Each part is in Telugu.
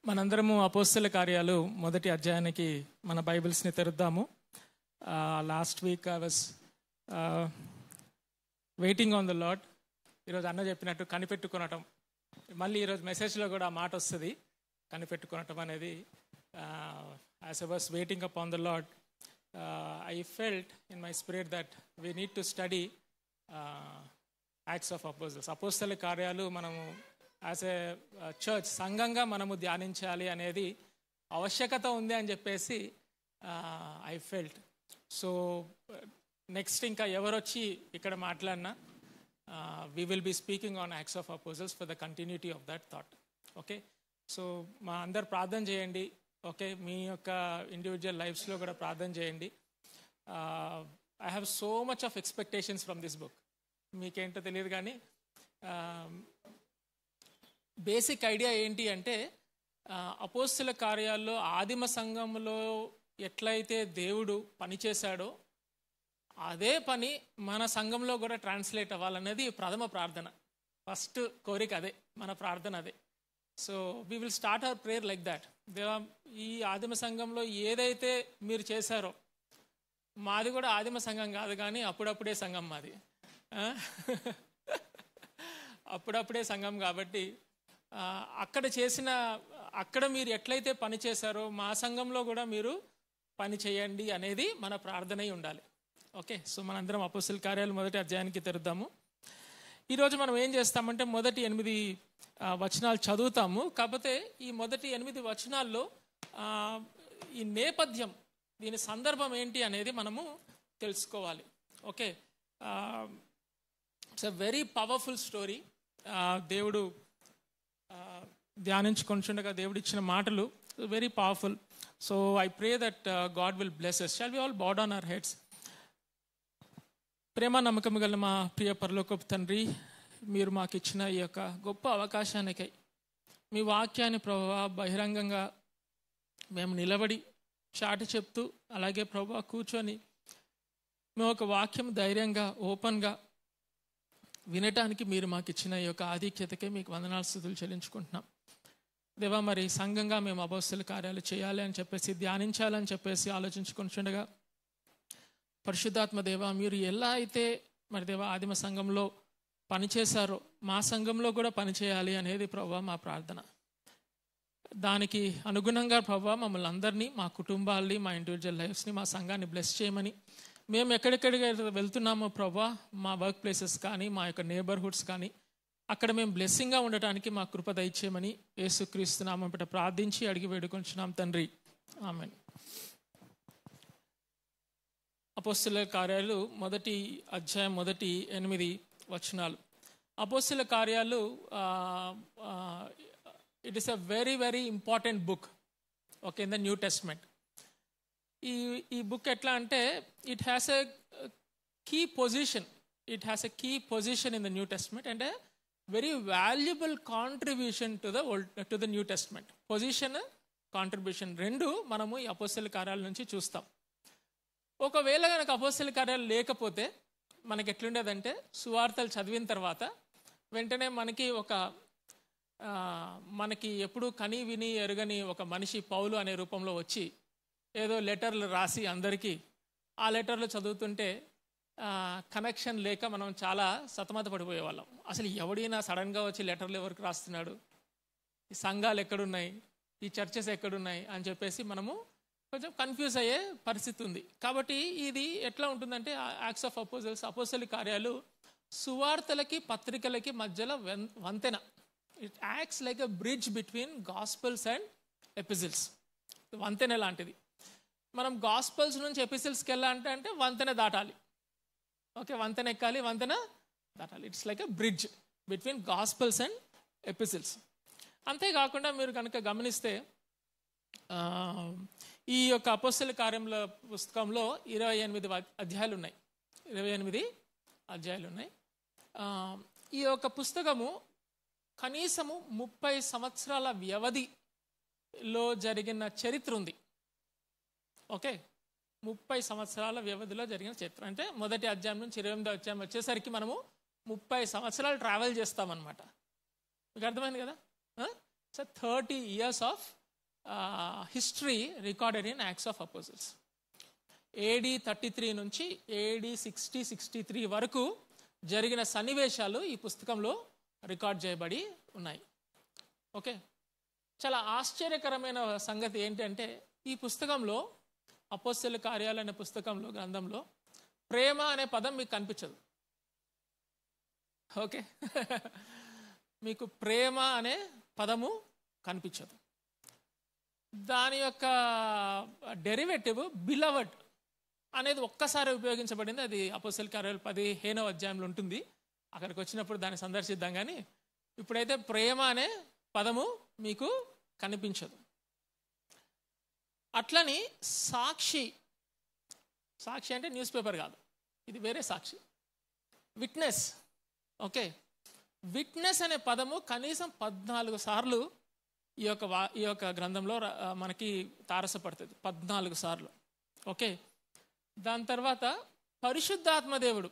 మనందరము అపోస్తల కార్యాలు మొదటి అధ్యాయానికి మన బైబిల్స్ని తెరుద్దాము. Last week I was waiting on the lord. ఈరోజు అన్న చెప్పినట్టు కనిపెట్టుకొనటం, మళ్ళీ ఈరోజు మెసేజ్లో కూడా ఆ మాట వస్తుంది, కనిపెట్టుకొనటం అనేది. As I was waiting up on the lord, I felt in my spirit that we need to study acts of apostles. అపోస్తల కార్యాలు మనము యాజ్ ఏ చర్చ్ సంఘంగా మనము ధ్యానించాలి అనేది ఆవశ్యకత ఉంది అని చెప్పేసి ఐ ఫెల్ట్. సో నెక్స్ట్ ఇంకా ఎవరొచ్చి ఇక్కడ మాట్లాడినా we will be speaking on Acts of Apostles for the continuity of that thought. Okay, so మా అందరు ప్రార్థన చేయండి. ఓకే, మీ యొక్క ఇండివిజువల్ లైఫ్స్లో కూడా ప్రార్థన చేయండి. I have so much of expectations from this book. మీకేంటో తెలియదు కానీ బేసిక్ ఐడియా ఏంటి అంటే, అపోస్తల కార్యాల్లో ఆదిమ సంఘంలో ఎట్లయితే దేవుడు పనిచేశాడో అదే పని మన సంఘంలో కూడా ట్రాన్స్లేట్ అవ్వాలనేది ప్రథమ ప్రార్థన. ఫస్ట్ కోరిక అదే, మన ప్రార్థన అదే. So we will start our prayer like that. దేవా, ఈ ఆదిమ సంఘంలో ఏదైతే మీరు చేశారో, మాది కూడా ఆదిమ సంఘం కాదు కానీ అప్పుడప్పుడే సంఘం మాది, అప్పుడప్పుడే సంఘం కాబట్టి అక్కడ మీరు ఎట్లయితే పని చేశారో మా సంఘంలో కూడా మీరు పని చేయండి అనేది మన ప్రార్థన ఉండాలి. ఓకే, సో మనందరం అపోస్తల కార్యాలు మొదటి అధ్యాయానికి తెరుద్దాము. ఈరోజు మనం ఏం చేస్తామంటే మొదటి 8 వచనాలు చదువుతాము. కాకపోతే ఈ మొదటి 8 వచనాల్లో ఈ నేపథ్యం, దీని సందర్భం ఏంటి అనేది మనము తెలుసుకోవాలి. Okay, it's a very powerful story. దేవుడు ధ్యానించుకొనిచుండగా దేవుడు ఇచ్చిన మాటలు very powerful. So I pray that God will bless us. Shall we all bow down our heads? ప్రేమ నమ్మకం గల మా ప్రియ పరలోకపు తండ్రి, మీరు మాకు ఇచ్చిన ఈ యొక్క గొప్ప అవకాశానికై, మీ వాక్యాన్ని ప్రభువా బహిరంగంగా మేము నిలబడి చాటి చెప్తూ, అలాగే ప్రభువా కూర్చొని మేము ఒక వాక్యం ధైర్యంగా ఓపెన్గా వినటానికి మీరు మాకు ఇచ్చిన ఈ యొక్క ఆధిక్యతకే మీకు వందనాలు స్తుతులు చెల్లించుకుంటున్నాం. దేవా, మరి సంఘంగా మేము అపోస్తల కార్యాలు చేయాలి అని చెప్పేసి, ధ్యానించాలని చెప్పేసి ఆలోచించుకుంటుండగా, పరిశుద్ధాత్మ దేవా, మీరు ఎలా అయితే మరి దేవా ఆదిమ సంఘంలో పనిచేశారో మా సంఘంలో కూడా పనిచేయాలి అనేది ప్రభువా మా ప్రార్థన. దానికి అనుగుణంగా ప్రభువా మమ్మల్ని అందరినీ, మా కుటుంబాల్ని, మా ఇండివిజువల్ లైఫ్స్ని, మా సంఘాన్ని బ్లెస్ చేయమని, మేము ఎక్కడెక్కడికి వెళ్తున్నామో ప్రభా, మా వర్క్ ప్లేసెస్ కానీ, మా యొక్క నేబర్హుడ్స్ కానీ, అక్కడ మేము బ్లెస్సింగ్గా ఉండటానికి మా కృప దయచేయమని యేసుక్రీస్తు నామమున ప్రార్థించి అడిగి వేడుకొంచున్నాం తండ్రి, ఆమేన్. అపోస్తల కార్యాలు మొదటి అధ్యాయం మొదటి 8 వచనాలు. అపోస్తల కార్యాలు it is a very very important book, okay, in the New Testament. ఈ బుక్ ఎట్లా అంటే, it has a key position in the New Testament and a very valuable contribution to the New Testament. Position, contribution రెండు మనము ఈ అపోస్తల కార్యాల నుంచి చూస్తాం. ఒకవేళ కనుక అపోస్తల కార్యాలు లేకపోతే మనకి ఎట్లుండేదంటే, సువార్తలు చదివిన తర్వాత వెంటనే మనకి ఎప్పుడు కని విని ఎరుగని ఒక మనిషి పౌలు అనే రూపంలో వచ్చి ఏదో లెటర్లు రాసి అందరికీ, ఆ లెటర్లు చదువుతుంటే కనెక్షన్ లేక మనం చాలా సతమత పడిపోయేవాళ్ళం. అసలు ఎవడైనా సడన్గా వచ్చి లెటర్లు ఎవరికి రాస్తున్నాడు, ఈ సంఘాలు ఎక్కడున్నాయి, ఈ చర్చెస్ ఎక్కడున్నాయి అని చెప్పేసి మనము కొంచెం కన్ఫ్యూజ్ అయ్యే పరిస్థితి ఉంది. కాబట్టి ఇది ఎట్లా ఉంటుందంటే, యాక్ట్స్ ఆఫ్ అపోజిల్స్, అపోస్తల కార్యాలు సువార్తలకి పత్రికలకి మధ్యలో వంతెన. It acts like a bridge between gospels and epistles. వంతెన లాంటిది. మనం గాస్పల్స్ నుంచి ఎపిసిల్స్కి వెళ్ళాలంటే వంతెన దాటాలి. ఓకే, వంతెన ఎక్కాలి, వంతెన దాటాలి. It's like a bridge between gospels and epistles. అంతేకాకుండా మీరు కనుక గమనిస్తే ఈ యొక్క అపోస్తల కార్యముల పుస్తకంలో 28 అధ్యాయాలు ఉన్నాయి. 28 అధ్యాయాలు ఉన్నాయి. ఈ యొక్క పుస్తకము కనీసము 30 సంవత్సరాల వ్యవధిలో జరిగిన చరిత్ర ఉంది. ఓకే, 30 సంవత్సరాల వ్యవధిలో జరిగిన చరిత్ర అంటే మొదటి అధ్యాయం నుంచి 28వ అధ్యాయం వచ్చేసరికి మనము 30 సంవత్సరాలు ట్రావెల్ చేస్తామన్నమాట. మీకు అర్థమైంది కదా? So 30 years of history recorded in Acts of apostles. AD 33 నుంచి AD 63 వరకు జరిగిన సన్నివేశాలు ఈ పుస్తకంలో రికార్డ్ చేయబడి ఉన్నాయి. ఓకే, చాలా ఆశ్చర్యకరమైన సంగతి ఏంటంటే ఈ పుస్తకంలో, అపోస్తలుల కార్యాలు అనే పుస్తకంలో, గ్రంథంలో ప్రేమ అనే పదం మీకు కనిపించదు. ఓకే మీకు ప్రేమ అనే పదము కనిపించదు. దాని యొక్క డెరివేటివ్ బిలవర్డ్ అనేది ఒక్కసారి ఉపయోగించబడింది. అది అపోస్తలుల కార్యాలు 15వ అధ్యాయంలో ఉంటుంది. అక్కడికి వచ్చినప్పుడు దాన్ని సందర్శిద్దాం. కానీ ఇప్పుడైతే ప్రేమ అనే పదము మీకు కనిపించదు. అట్లని సాక్షి, సాక్షి అంటే న్యూస్ పేపర్ కాదు, ఇది వేరే సాక్షి. విట్నెస్. ఓకే, విట్నెస్ అనే పదము కనీసం 14 సార్లు ఈ యొక్క గ్రంథంలో మనకి తారసపడుతుంది, 14 సార్లు. ఓకే, దాని తర్వాత పరిశుద్ధాత్మ దేవుడు,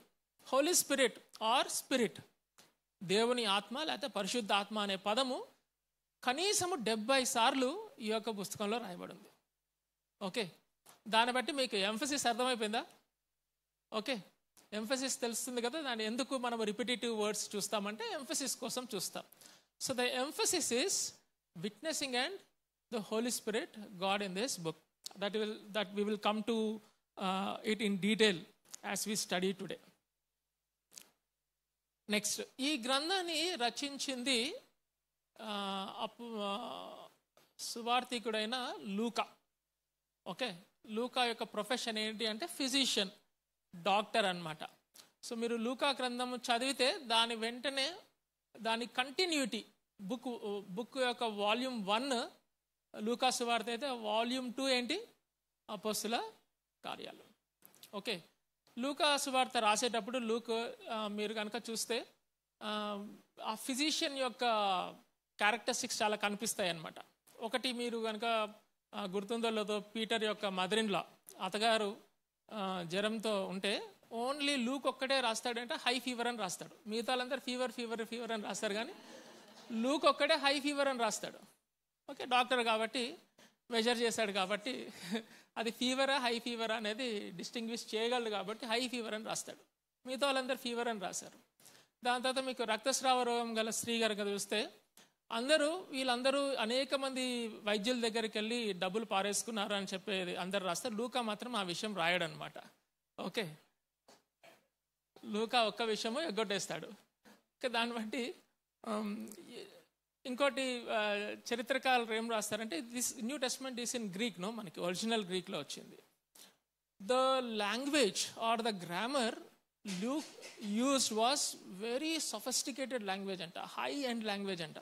హోలీ స్పిరిట్ ఆర్ స్పిరిట్, దేవుని ఆత్మ లేకపోతే పరిశుద్ధ ఆత్మ అనే పదము కనీసము 70 సార్లు ఈ యొక్క పుస్తకంలో రాయబడింది. ఓకే, దాన్ని బట్టి మీకు ఎంఫసిస్ అర్థమైపోయిందా? ఓకే, ఎంఫసిస్ తెలుస్తుంది కదా, దాన్ని ఎందుకు మనం రిపిటేటివ్ వర్డ్స్ చూస్తామంటే ఎంఫసిస్ కోసం చూస్తాం. So the emphasis is witnessing and the Holy spirit God in this book. that we will come to it in detail as we study today. Next, ఈ గ్రంథాన్ని రచించింది సువార్థికుడైన లూకా. ఓకే, లూకా యొక్క ప్రొఫెషన్ ఏంటి అంటే ఫిజిషియన్, డాక్టర్ అన్నమాట. సో మీరు లూకా గ్రంథం చదివితే దాని వెంటనే దాని కంటిన్యూటీ, బుక్ యొక్క వాల్యూమ్ 1 లూకా సువార్త అయితే, వాల్యూమ్ 2 ఏంటి? అపోస్తలుల కార్యాలు. ఓకే, లూకా సువార్త రాసేటప్పుడు మీరు కనుక చూస్తే ఆ ఫిజిషియన్ యొక్క క్యారెక్టరిస్టిక్స్ చాలా కనిపిస్తాయి అన్నమాట. ఒకటి మీరు కనుక గుర్తుందో లేదో, పీటర్ యొక్క మదర్-ఇన్-లా, అత్తగారు జ్వరంతో ఉంటే ఓన్లీ లూక్ ఒక్కటే రాస్తాడంటే హై ఫీవర్ అని రాస్తాడు. మిగతా వాళ్ళందరూ ఫీవర్ ఫీవర్ ఫీవర్ అని రాస్తారు, కానీ లూక్ ఒక్కడే హై ఫీవర్ అని రాస్తాడు. ఓకే, డాక్టర్ కాబట్టి మెజర్ చేశాడు కాబట్టి అది ఫీవరా హై ఫీవరా అనేది డిస్టింగ్విష్ చేయగలడు కాబట్టి హై ఫీవర్ అని రాస్తాడు. మిగతా వాళ్ళందరూ ఫీవర్ అని రాశారు. దాని తర్వాత మీకు రక్తస్రావ రోగం గల స్త్రీ గారు చూస్తే వీళ్ళందరూ అనేక మంది వైద్యుల దగ్గరికి వెళ్ళి డబ్బులు పారేసుకున్నారు అని చెప్పేది అందరు రాస్తారు. లూకా మాత్రం ఆ విషయం రాయడనమాట. ఓకే, లూకా ఒక్క విషయము ఎగ్గొట్టేస్తాడు. దాన్ని బట్టి ఇంకోటి చరిత్రకారులు ఏం రాస్తారంటే, this New Testament is in Greek, మనకి ఒరిజినల్ గ్రీక్లో వచ్చింది. The language or the grammar Luke used was very sophisticated language అంట, హై ఎండ్ లాంగ్వేజ్ అంట.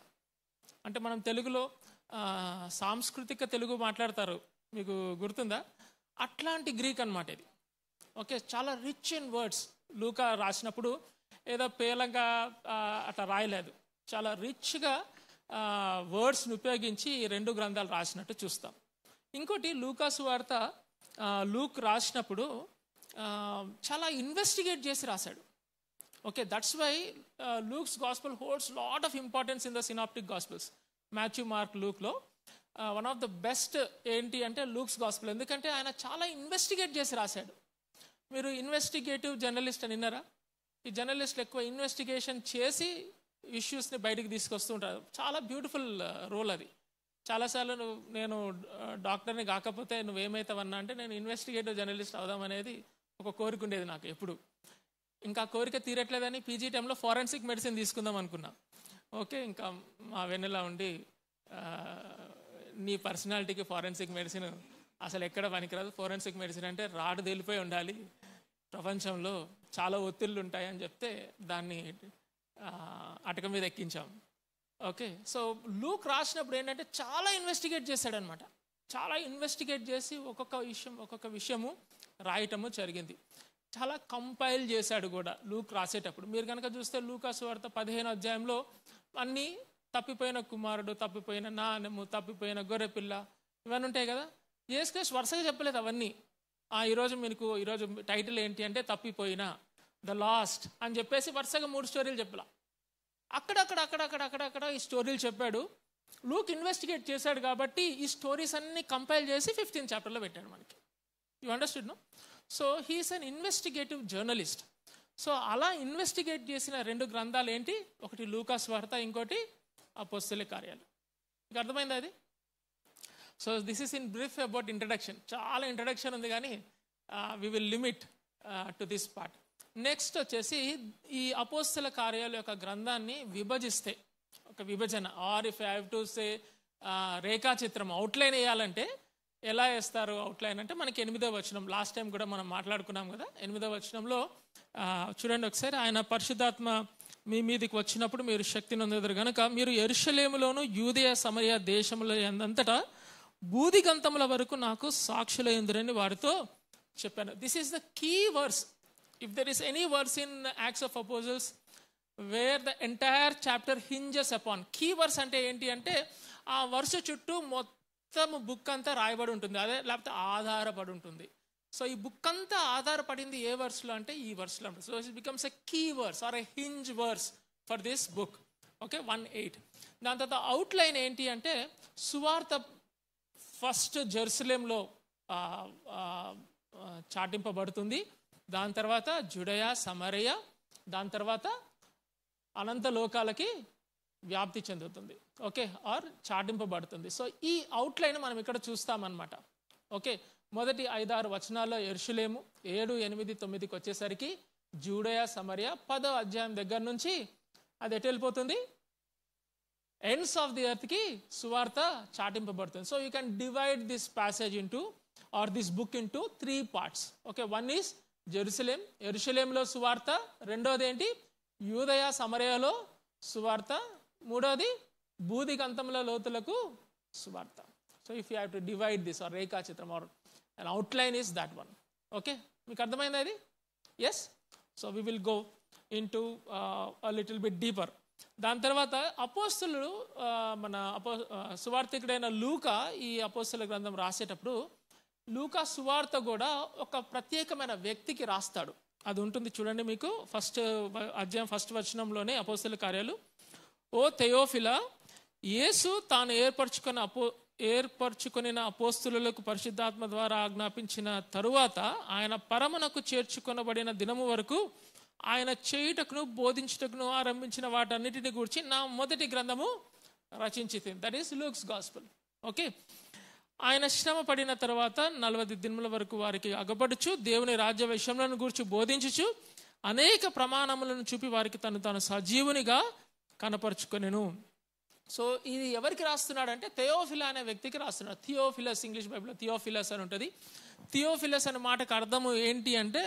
అంటే మనం తెలుగులో సాంస్కృతిక తెలుగు మాట్లాడతారు, మీకు గుర్తుందా? అట్లాంటి గ్రీక్ అన్నమాట ఇది. ఓకే, చాలా రిచ్ ఇన్ వర్డ్స్. లూకా రాసినప్పుడు ఏదో పేలంగా అట్లా రాయలేదు, చాలా రిచ్గా వర్డ్స్ని ఉపయోగించి ఈ 2 గ్రంథాలు రాసినట్టు చూస్తాం. ఇంకోటి, లూకా సువార్త లూక్ రాసినప్పుడు చాలా ఇన్వెస్టిగేట్ చేసి రాశాడు. Okay, that's why Luke's gospel holds lot of importance in the synoptic gospels. Matthew, Mark, లూక్లో వన్ ఆఫ్ ద బెస్ట్ ఏంటి అంటే లూక్స్ గాస్పెల్, ఎందుకంటే ఆయన చాలా ఇన్వెస్టిగేట్ చేసి రాశాడు. మీరు ఇన్వెస్టిగేటివ్ జర్నలిస్ట్ అని విన్నారా? ఈ జర్నలిస్టులు ఎక్కువ ఇన్వెస్టిగేషన్ చేసి ఇష్యూస్ని బయటికి తీసుకొస్తుంటారు. చాలా బ్యూటిఫుల్ రోల్ అది. చాలాసార్లు నేను డాక్టర్ని కాకపోతే నువ్వేమవుతావన్నా అంటే నేను ఇన్వెస్టిగేటివ్ జర్నలిస్ట్ అవుదామనేది ఒక కోరిక ఉండేది నాకు ఎప్పుడు. ఇంకా కోరిక తీరట్లేదని పీజీ టైంలో ఫారెన్సిక్ మెడిసిన్ తీసుకుందాం అనుకున్నా. ఓకే, ఇంకా మా వెన్నెలా ఉండి నీ పర్సనాలిటీకి ఫారెన్సిక్ మెడిసిన్ అసలు ఎక్కడ పనికిరాదు, ఫోరెన్సిక్ మెడిసిన్ అంటే రాడు తేలిపోయి ఉండాలి, ప్రపంచంలో చాలా ఒత్తిళ్ళు ఉంటాయని చెప్తే దాన్ని అటక మీద ఎక్కించాం. ఓకే, సో లూక్ రాసినప్పుడు ఏంటంటే చాలా ఇన్వెస్టిగేట్ చేశాడనమాట. చాలా ఇన్వెస్టిగేట్ చేసి ఒక్కొక్క విషయము రాయటము జరిగింది. చాలా కంపైల్ చేశాడు కూడా లూక్ రాసేటప్పుడు. మీరు కనుక చూస్తే లూకా సువార్త 15వ అధ్యాయంలో అన్నీ తప్పిపోయిన కుమారుడు, తప్పిపోయిన నాణెము, తప్పిపోయిన గొర్రెపిల్ల, ఇవన్నీ ఉంటాయి కదా. యేసుక్రీస్తు వరుసగా చెప్పలేదు అవన్నీ. ఈరోజు టైటిల్ ఏంటి అంటే తప్పిపోయిన, ద లాస్ట్ అని చెప్పేసి వరుసగా 3 స్టోరీలు చెప్పలా. అక్కడక్కడ ఈ స్టోరీలు చెప్పాడు. లూక్ ఇన్వెస్టిగేట్ చేశాడు కాబట్టి ఈ స్టోరీస్ అన్ని కంపైల్ చేసి 15th చాప్టర్లో పెట్టాడు మనకి. You understood no? So he is an investigative journalist. So అలా ఇన్వెస్టిగేట్ చేసిన 2 గ్రంథాలు ఏంటి? ఒకటి లూకా సువార్త, ఇంకోటి అపోస్తలుల కార్యాలు. మీకు అర్థమైంది అది? So this is in brief about introduction. చాలా ఇంట్రడక్షన్ ఉంది కానీ we will limit to this part. Next వచ్చేసి ఈ అపోస్తల కార్యాల యొక్క గ్రంథాన్ని విభజిస్తే, ఒక విభజన, or if I have to say రేఖాచిత్రం, అవుట్లైన్ వేయాలంటే ఎలా వేస్తారు అవుట్లైన్ అంటే, మనకి 8వ వచనం, లాస్ట్ టైం కూడా మనం మాట్లాడుకున్నాం కదా, 8వ వచనంలో చూడండి ఒకసారి. ఆయన పరిశుద్ధాత్మ మీ మీదకి వచ్చినప్పుడు మీరు శక్తి నొందెదరు గనుక మీరు యెరూషలేములోను యూదయ సమరయ దేశముల అంతటా బూదిగంతముల వరకు నాకు సాక్షులయ్యుందురని వారితో చెప్పాను. This is the key verse. If there is any verse in Acts of Apostles where the entire chapter hinges upon, key verse అంటే ఏంటి అంటే ఆ వర్స్ చుట్టూ మొత్తం బుక్ అంతా రాయబడి ఉంటుంది, అదే లేకపోతే ఆధారపడి ఉంటుంది. సో ఈ బుక్ అంతా ఆధారపడింది ఏ వర్స్లో అంటే ఈ వర్స్లో ఉంటుంది. So it becomes a key verse or a hinge verse for this book. Okay, 1:8. దాని తర్వాత అవుట్లైన్ ఏంటి అంటే, సువార్త ఫస్ట్ జెరూసలేంలో చాటింపబడుతుంది, దాని తర్వాత జుడయా సమరయ, దాని తర్వాత అనంత లోకాలకి వ్యాప్తి చెందుతుంది. ఓకే, ఆర్ చాటింపబడుతుంది. సో ఈ అవుట్లైన్ మనం ఇక్కడ చూస్తామన్నమాట. ఓకే, మొదటి 5-6 వచనాల్లో యెరూషలేము, 7, 8, 9కి వచ్చేసరికి జూడయా సమరయ, 10వ అధ్యాయం దగ్గర నుంచి అది ఎటు వెళ్ళిపోతుంది, ఎండ్స్ ఆఫ్ ది ఎర్త్కి సువార్త చాటింపబడుతుంది. So you can divide this passage into or this book into 3 parts. Okay, 1 is Jerusalem, యెరూషలేంలో సువార్త, రెండోది ఏంటి యూదయ సమరయలో సువార్త, మూడోది బూదిగంతముల లోతులకు సువార్త. So if you have to divide this or రేఖా చిత్రం or an outline is that one. Okay, మీకు అర్థమైంది అది? Yes. So we will go into a little bit deeper. దాని తర్వాత అపోస్తలులు, మన సువార్తికుడైన లూకా ఈ అపోస్తల గ్రంథం రాసేటప్పుడు లూకా సువార్త కూడా ఒక ప్రత్యేకమైన వ్యక్తికి రాస్తాడు. అది ఉంటుంది చూడండి మీకు, ఫస్ట్ అధ్యాయం 1st వచనంలోనే అపోస్తల కార్యాలు. ఓ థెయోఫిలా, యేసు తాను ఏర్పరచుకొనిన అపోస్తలులకు పరిశుద్ధాత్మ ద్వారా ఆజ్ఞాపించిన తరువాత ఆయన పరమునకు చేర్చుకొనబడిన దినము వరకు ఆయన చేయుటకును బోధించుటకును ఆరంభించిన వాటన్నిటిని గురించి నా మొదటి గ్రంథము రచించింది. That is Luke's gospel. Okay, ఆయన శ్రమ పడిన తర్వాత 40 దినముల వరకు వారికి అగపడుచు దేవుని రాజ్య విషయములను గురించి బోధించుచు అనేక ప్రమాణములను చూపి వారికి తాను సజీవునిగా కనపరుచుకొనెను. సో ఇది ఎవరికి రాస్తున్నాడు అంటే థెయోఫిలా అనే వ్యక్తికి రాస్తున్నాడు. థియోఫిలస్, ఇంగ్లీష్ బైబిల్లో థియోఫిలస్ అని ఉంటుంది. థియోఫిలస్ అనే మాటకు అర్థము ఏంటి అంటే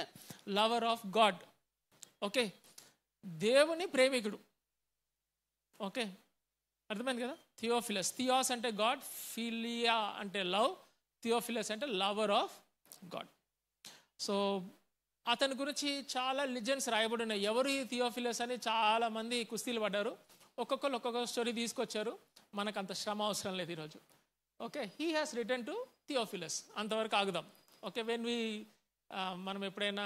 లవర్ ఆఫ్ గాడ్. ఓకే, దేవుని ప్రేమికుడు. ఓకే, అర్థమైంది కదా? థియోఫిలస్, థియోస్ అంటే గాడ్, ఫిలియా అంటే లవ్, థియోఫిలస్ అంటే లవర్ ఆఫ్ గాడ్. సో అతని గురించి చాలా లిజెండ్స్ రాయబడి ఉన్నాయి. ఎవరు ఈ థియోఫిలస్ అని చాలా మంది కుస్తీలు పడ్డారు. ఒక్కొక్కరు ఒక్కొక్క స్టోరీ తీసుకొచ్చారు. మనకు అంత శ్రమ అవసరం లేదు ఈరోజు. Okay, he has return to Theophilus. అంతవరకు ఆగుదాం. ఓకే, మనం ఎప్పుడైనా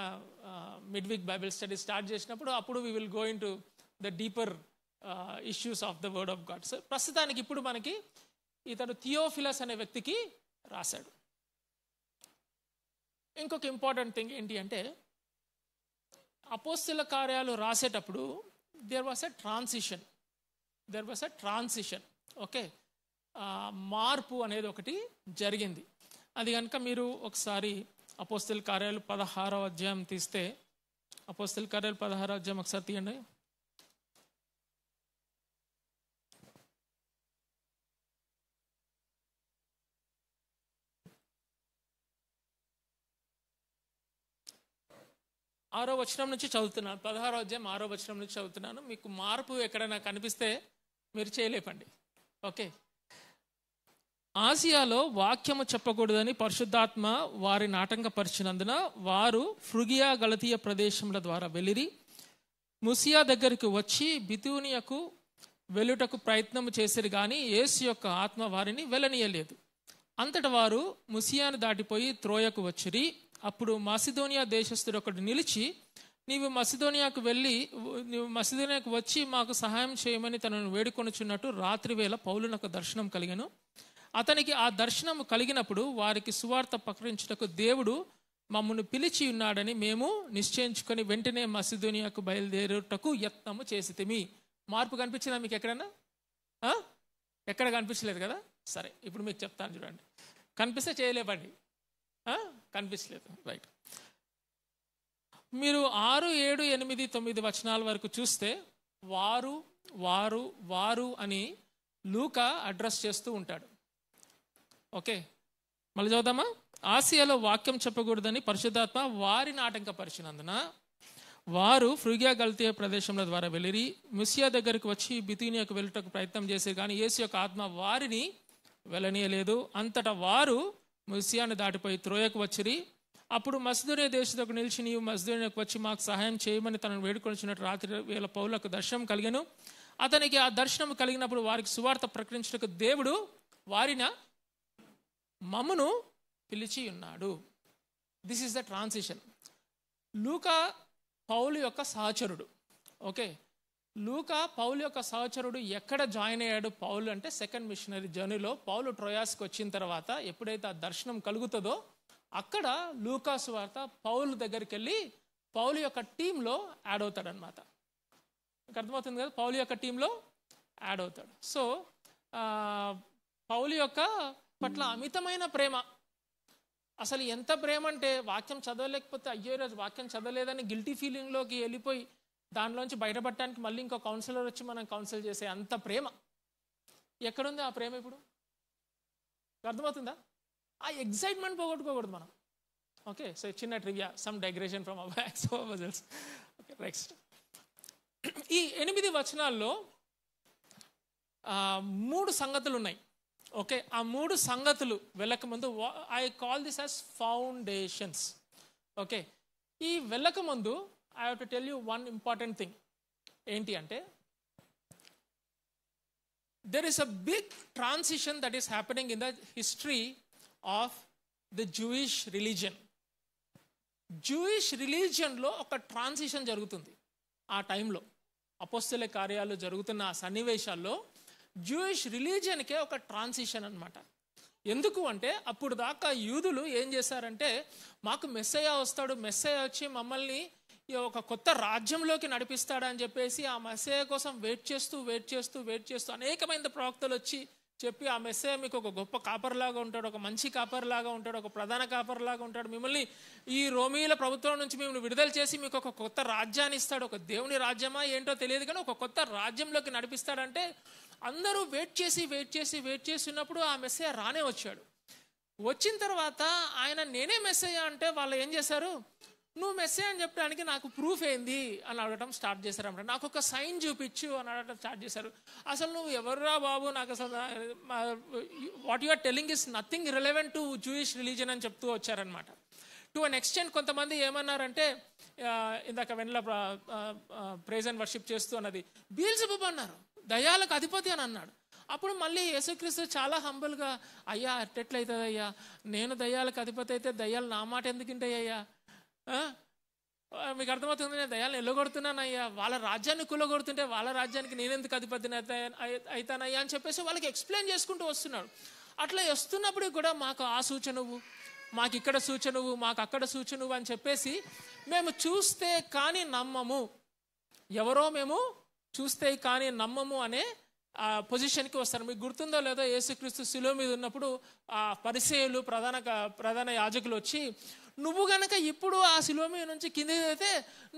mid week Bible study start చేసినప్పుడు అప్పుడు we will go in to the deeper issues of the word of God. So ప్రస్తుతానికి ఇప్పుడు మనకి ఇతను థియోఫిలస్ అనే వ్యక్తికి రాశాడు. ఇంకొక ఇంపార్టెంట్ థింగ్ ఏంటి అంటే అపోస్తల కార్యాలు రాసేటప్పుడు there was a transition. Okay, మార్పు అనేది ఒకటి జరిగింది. అది కనుక మీరు ఒకసారి అపోస్తల కార్యాలు 16వ అధ్యాయం తీస్తే, అపోస్తల కార్యాలు 16వ అధ్యాయం ఒకసారి తీయండి. ఆరో వచనం నుంచి చదువుతున్నాను. 16వ అధ్యాయం 6వ వచనం నుంచి చదువుతున్నాను. మీకు మార్పు ఎక్కడైనా కనిపిస్తే మీరు చేయలేపండి. ఓకే, ఆసియాలో వాక్యము చెప్పకూడదని పరిశుద్ధాత్మ వారిని ఆటంకపరిచినందున వారు ఫ్రుగియా గలతీయ ప్రదేశముల ద్వారా వెళ్ళిరి ముసియా దగ్గరికి వచ్చి బితూనియకు వెళ్ళుటకు ప్రయత్నం చేసిరు కానీ యేసు యొక్క ఆత్మ వారిని వెళ్ళనీయలేదు. అంతట వారు ముసియాను దాటిపోయి త్రోయకు వచ్చిరి. అప్పుడు మాసిదోనియా దేశస్థుడు ఒకడు నిలిచి, నీవు మసిదోనియాకు వచ్చి మాకు సహాయం చేయమని తనను వేడుకొనుచున్నట్టు రాత్రి వేళ పౌలునకు దర్శనం కలిగెను. అతనికి ఆ దర్శనం కలిగినప్పుడు వారికి సువార్త ప్రకటించుటకు దేవుడు మమ్మల్ని పిలిచి ఉన్నాడని మేము నిశ్చయించుకొని వెంటనే మసిదోనియాకు బయలుదేరుటకు యత్నము చేసితిమి. మార్పు కనిపించిందా మీకు ఎక్కడన్నా? ఎక్కడ కనిపించలేదు కదా? సరే, ఇప్పుడు మీకు చెప్తాను చూడండి. కనిపిస్తే చేయలేపండి, కనిపించలేదు, రైట్. మీరు 6, 7, 8, 9 వచనాల వరకు చూస్తే వారు వారు వారు అని లూకా అడ్రస్ చేస్తూ ఉంటాడు. ఓకే, మళ్ళీ చదువుదామా? ఆసియాలో వాక్యం చెప్పకూడదని పరిశుద్ధాత్మ వారిని ఆటంకపరిచినందున వారు ఫ్రుగియా గల్తీయ ప్రదేశంల ద్వారా వెళ్ళిరి మిసియా దగ్గరికి వచ్చి బితూనియాకు వెళ్ళటకు ప్రయత్నం చేశారు, కానీ యేసు యొక్క ఆత్మ వారిని వెళ్ళనీయలేదు. అంతటా వారు మిసియాను దాటిపోయి త్రోయకు వచ్చిరి. అప్పుడు మసిదోనియా దేశంలో నిలిచి నీవు మసిదోనియాకు వచ్చి మాకు సహాయం చేయమని తనను వేడుకొనిచున్నట్టు రాత్రి వేళ పౌలునకు దర్శనం కలిగెను. అతనికి ఆ దర్శనం కలిగినప్పుడు వారికి సువార్త ప్రకటించుటకు దేవుడు మమ్మును పిలిచి ఉన్నాడు. This is the transition. లూకా పౌలు యొక్క సహచరుడు. ఓకే, లూకా పౌలు యొక్క సహచరుడు. ఎక్కడ జాయిన్ అయ్యాడు పౌలు అంటే సెకండ్ మిషనరీ జర్నీలో పౌలు ట్రోయాస్కి వచ్చిన తర్వాత ఎప్పుడైతే ఆ దర్శనం కలుగుతుందో అక్కడ లూకా సువార్త పౌలు దగ్గరికి వెళ్ళి పౌలు యొక్క టీంలో యాడ్ అవుతాడనమాట. మీకు అర్థమవుతుంది కదా? పౌలు యొక్క టీంలో యాడ్ అవుతాడు. సో పౌలు యొక్క పట్ల అమితమైన ప్రేమ. అసలు ఎంత ప్రేమ అంటే వాక్యం చదవలేకపోతే అయ్యో రోజు వాక్యం చదవలేదని గిల్టీ ఫీలింగ్లోకి వెళ్ళిపోయి దానిలోంచి బయటపడటానికి మళ్ళీ ఇంకో కౌన్సిలర్ వచ్చి మనం కౌన్సిల్ చేసే అంత ప్రేమ. ఎక్కడుంది ఆ ప్రేమ ఇప్పుడు? అర్థమవుతుందా? ఆ ఎగ్జైట్మెంట్ పోగొట్టుకోకూడదు మనం. ఓకే, సో చిన్న trivia, some digression from our expositions. Okay, next. ఈ 8 వచనాల్లో 3 సంగతులు ఉన్నాయి. ఓకే, ఆ 3 సంగతులు వెళ్ళకముందు I call this as foundations. Okay, ఈ వెళ్ళకముందు I have to tell you one important thing. ఏంటి అంటే there is a big transition that is happening in the history of the Jewish religion. Jewish religionలో ఒక ట్రాన్సిషన్ జరుగుతుంది. ఆ టైంలో అపోస్తల కార్యాలు జరుగుతున్న ఆ సన్నివేశాల్లో జూయిష్ రిలీజియన్కే ఒక ట్రాన్సిషన్ అనమాట. ఎందుకు అంటే అప్పుడు దాకా యూదులు ఏం చేశారంటే మాకు మెస్సయ్య వస్తాడు, మెస్సయ్య వచ్చి మమ్మల్ని ఒక కొత్త రాజ్యంలోకి నడిపిస్తాడని చెప్పేసి ఆ మెస్సయ్య కోసం వెయిట్ చేస్తూ అనేకమైన ప్రవక్తలు వచ్చి చెప్పి ఆ మెస్సయ్య మీకు ఒక గొప్ప కాపర్లాగా ఉంటాడు, ఒక మంచి కాపర్లాగా ఉంటాడు, ఒక ప్రధాన కాపర్లాగా ఉంటాడు, మిమ్మల్ని ఈ రోమీల ప్రభుత్వం నుంచి మిమ్మల్ని విడుదల చేసి మీకు ఒక కొత్త రాజ్యాన్ని ఇస్తాడు, ఒక దేవుని రాజ్యమా ఏంటో తెలియదు కానీ ఒక కొత్త రాజ్యంలోకి నడిపిస్తాడంటే అందరూ వెయిట్ చేసి ఉన్నప్పుడు ఆ మెస్సయ్య రానే వచ్చాడు. వచ్చిన తర్వాత ఆయన నేనే మెస్సయ్య అంటే వాళ్ళు ఏం చేశారు, నువ్వు మెస్సయ్య అని చెప్పడానికి నాకు ప్రూఫ్ ఏంది అని అడగటం స్టార్ట్ చేశారు అన్నమాట. నాకు ఒక సైన్ చూపించు అని అడగటం స్టార్ట్ చేశారు. అసలు నువ్వు ఎవర్రా బాబు, నాకు అసలు what you are telling is nothing relevant to Jewish religion అని చెప్తూ వచ్చారనమాట. టు అన్ ఎక్స్టెంట్ కొంతమంది ఏమన్నారంటే ఇందాక వెన్నెల ప్రైజ్ అండ్ వర్షిప్ చేస్తూ అన్నది బీల్జెబూబ్ అన్నారు, దయ్యాలకు అధిపతి అని అన్నాడు. అప్పుడు మళ్ళీ యేసుక్రీస్తు చాలా హంబుల్గా అయ్యా ఎట్లయితుంది అయ్యా, నేను దయ్యాలకు అధిపతి అయితే దయ్యాలు నా మాట ఎందుకు వింటాయ్యా, మీకు అర్థమవుతుంది, నేను దయ్యాలను ఎల్లగొడుతున్నాను అయ్యా, వాళ్ళ రాజ్యాన్ని కూలగొడుతుంటే వాళ్ళ రాజ్యానికి నేనెందుకు అధిపతిని అవుతానయ్యా అని చెప్పేసి వాళ్ళకి ఎక్స్ప్లెయిన్ చేసుకుంటూ వస్తున్నాడు. అట్లా వస్తున్నప్పుడు కూడా మాకు ఆ సూచనవు, మాకు ఇక్కడ సూచనవు, మాకు అక్కడ సూచనవు అని చెప్పేసి మేము చూస్తే కానీ నమ్మము, ఎవరో మేము చూస్తే కానీ నమ్మము అనే పొజిషన్కి వస్తారు. మీకు గుర్తుందో లేదో యేసుక్రీస్తు శిలువ మీద ఉన్నప్పుడు ఆ పరిసయ్యులు ప్రధాన యాజకులు వచ్చి నువ్వు గనక ఇప్పుడు ఆ శిలువ మీద నుంచి కింది అయితే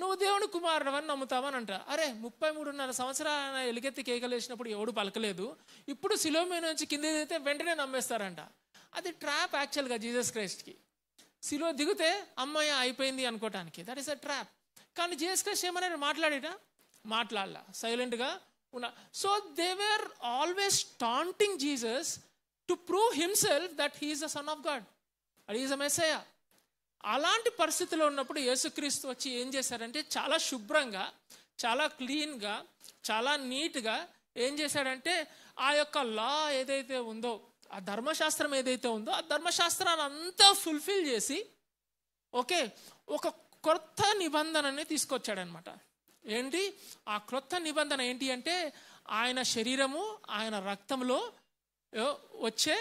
నువ్వు దేవుని కుమారుడు అని నమ్ముతావని అంట. అరే 33.5 సంవత్సరాలు ఎలుగెత్తి కేకలేసినప్పుడు ఎవడు పలకలేదు, ఇప్పుడు శిలువ మీద నుంచి కింది అయితే వెంటనే నమ్మేస్తారంట. అది ట్రాప్ యాక్చువల్గా జీసస్ క్రైస్ట్కి. శిలువ దిగితే అమ్మాయి అయిపోయింది అనుకోవటానికి, దట్ ఈస్ అ ట్రాప్. కానీ జీసస్ క్రైస్ట్ ఏమన్నా మాట్లాడలా, సైలెంట్గా ఉన్నా. So they were always taunting Jesus to prove himself that he is the son of God and he is a Messiah. అలాంటి పరిస్థితిలో ఉన్నప్పుడు యేసుక్రీస్తు వచ్చి ఏం చేశాడంటే చాలా శుభ్రంగా, చాలా క్లీన్గా, చాలా నీట్గా ఏం చేశాడంటే ఆ యొక్క లా ఏదైతే ఉందో, ఆ ధర్మశాస్త్రం ఏదైతే ఉందో ఆ ధర్మశాస్త్రాన్ని అంతా ఫుల్ఫిల్ చేసి ఓకే ఒక క్రొత్త నిబంధనని తీసుకొచ్చాడనమాట. ఏంటి ఆ క్రొత్త నిబంధన ఏంటి అంటే ఆయన శరీరము, ఆయన రక్తంలో వచ్చే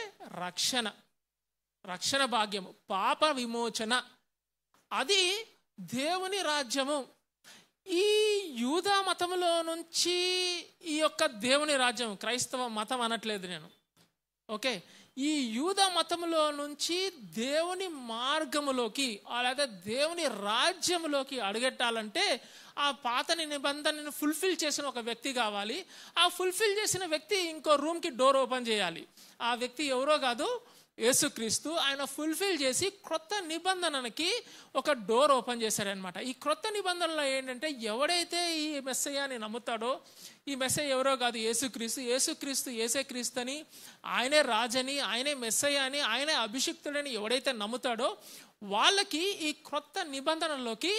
రక్షణ భాగ్యము, పాప విమోచన, అది దేవుని రాజ్యము. ఈ యూదా మతంలో నుంచి ఈ యొక్క దేవుని రాజ్యం, క్రైస్తవ మతం అనట్లేదు నేను, ఓకే, ఈ యూదా మతంలో నుంచి దేవుని మార్గములోకి లేదా దేవుని రాజ్యములోకి అడుగెట్టాలంటే ఆ పాత నిబంధనను ఫుల్ఫిల్ చేసిన ఒక వ్యక్తి కావాలి. ఆ ఫుల్ఫిల్ చేసిన వ్యక్తి ఇంకో రూమ్కి డోర్ ఓపెన్ చేయాలి. ఆ వ్యక్తి ఎవరో కాదు, యేసుక్రీస్తు. ఆయన ఫుల్ఫిల్ చేసి క్రొత్త నిబంధనకి ఒక డోర్ ఓపెన్ చేశారనమాట. ఈ క్రొత్త నిబంధనలో ఏంటంటే ఎవడైతే ఈ మెస్సయ్యని నమ్ముతాడో, ఈ మెస్సయ్య ఎవరో కాదు యేసుక్రీస్తు యేసే క్రీస్తు అని, ఆయనే రాజని, ఆయనే మెస్సయ్య అని, ఆయనే అభిషిక్తుడని ఎవడైతే నమ్ముతాడో వాళ్ళకి ఈ క్రొత్త నిబంధనలోకి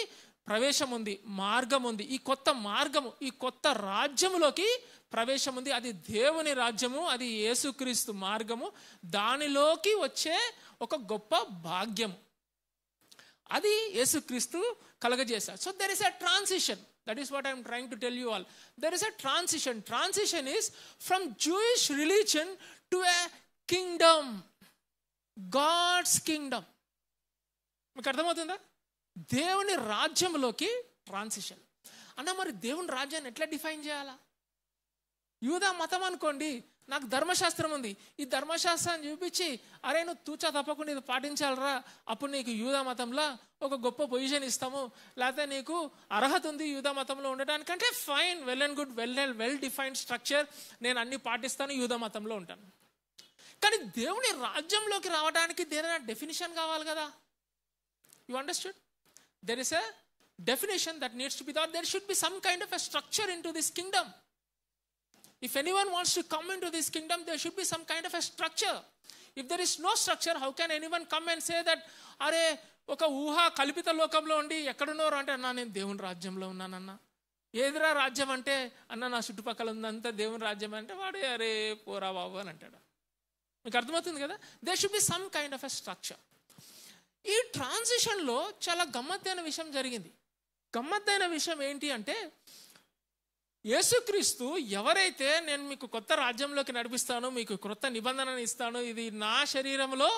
ప్రవేశం ఉంది, మార్గం ఉంది. ఈ కొత్త మార్గము, ఈ కొత్త రాజ్యములోకి ప్రవేశం ఉంది. అది దేవుని రాజ్యము, అది యేసుక్రీస్తు మార్గము. దానిలోకి వచ్చే ఒక గొప్ప భాగ్యము, అది యేసుక్రీస్తు కలగజేశారు. So there is a transition. That is what I am trying to tell you all. There is a transition. Transition is from Jewish religion to a kingdom, God's kingdom. మీకు అర్థమవుతుందా? దేవుని రాజ్యంలోకి ట్రాన్సిషన్ అన్న. మరి దేవుని రాజ్యాన్ని ఎట్లా డిఫైన్ చేయాలా? యూదా మతం అనుకోండి, నాకు ధర్మశాస్త్రం ఉంది, ఈ ధర్మశాస్త్రాన్ని చూపించి అరే నువ్వు తూచా తప్పకుండా ఇది పాటించాలరా, అప్పుడు నీకు యూదా మతంలో ఒక గొప్ప పొజిషన్ ఇస్తాము, లేకపోతే నీకు అర్హత ఉంది యూదా మతంలో ఉండడానికంటే fine, well and good, well defined structure, నేను అన్ని పాటిస్తాను, యూదా మతంలో ఉంటాను. కానీ దేవుని రాజ్యంలోకి రావడానికి దేని డెఫినిషన్ కావాలి కదా. You understood? There is a definition that needs to be thought. There should be some kind of a structure in to this Kingdom. If anyone wants to come into this kingdom, there should be some kind of a structure. If there is no structure, how can anyone come and say that అరే ఒక ఊహా కల్పిత లోకంలో ఉండి ఎక్కడున్నారు అంటే అన్నా నేను దేవుని రాజ్యంలో ఉన్నానన్నా. ఏదిరా రాజ్యం అంటే అన్న నా చుట్టుపక్కల ఉందంతా దేవుని రాజ్యం అంటే వాడే అరే పోరా బాబు అని అంటాడు. మీకు అర్థమవుతుంది కదా? there should be some kind of a structure. ఈ ట్రాన్సిషన్లో చాలా గమ్మత్తైన విషయం జరిగింది. గమ్మత్తైన విషయం ఏంటి అంటే యేసుక్రీస్తు ఎవరైతే నేను మీకు కొత్త రాజ్యంలోకి నడిపిస్తాను, మీకు క్రొత్త నిబంధనను ఇస్తాను, ఇది నా శరీరంలో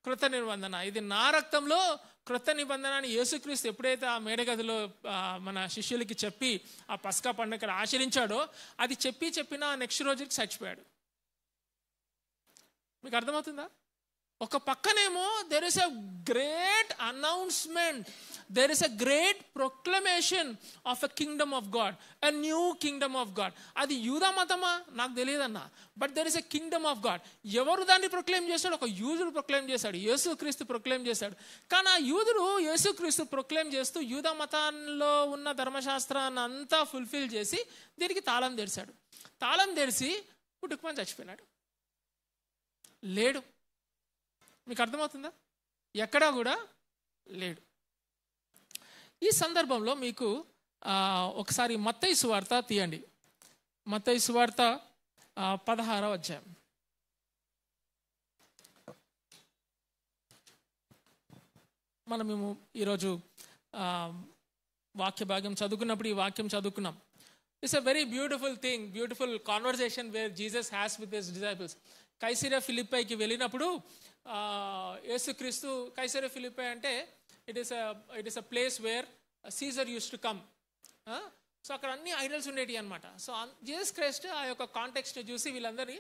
క్రొత్త నిబంధన, ఇది నా రక్తంలో క్రొత్త నిబంధన అని యేసుక్రీస్తు ఎప్పుడైతే ఆ మేడగదిలో మన శిష్యులకి చెప్పి ఆ పస్కా పండుగ ఆచరించాడో, అది చెప్పిన నెక్స్ట్ రోజుకి చచ్చిపోయాడు. మీకు అర్థమవుతుందా? ఒక పక్కనేమో there is a great announcement, there is a great proclamation of a kingdom of God, a new kingdom of God. అది యూదా మతమా నాకు తెలియదన్నా, but there is a kingdom of God. ఎవరు దాన్ని ప్రొక్లెయిమ్ చేశాడు? ఒక యూదుడు ప్రొక్లెయిమ్ చేశాడు, యేసుక్రీస్తు ప్రొక్లెయిమ్ చేశాడు. కానీ ఆ యూదుడు యేసుక్రీస్తు ప్రొక్లెయిమ్ చేస్తూ యూదా మతాల్లో ఉన్న ధర్మశాస్త్రాన్ని అంతా ఫుల్ఫిల్ చేసి దీనికి తాళం తెరిచాడు. తాళం తెరిచి పుట్టుకుమని చచ్చిపోయినాడు, లేడు. మీకు అర్థమవుతుందా? ఎక్కడా కూడా లేడు. ఈ సందర్భంలో మీకు ఒకసారి మత్తయి సువార్త తీయండి. మత్తయి సువార్త 16వ అధ్యాయం. మేము ఈరోజు వాక్య భాగం చదువుకున్నప్పుడు ఈ వాక్యం చదువుకున్నాం. It's a very beautiful thing, beautiful conversation where Jesus has with his disciples. Caesarea ఫిలిప్పైకి వెళ్ళినప్పుడు యేసుక్రీస్తు, కైసరియా ఫిలిప్పై అంటే it is a place where Caesar use to come. So అక్కడ అన్ని ఐడల్స్ ఉండేవి అనమాట. సో జీసస్ క్రైస్ట్ ఆ యొక్క కాంటెక్స్ట్ని చూసి వీళ్ళందరినీ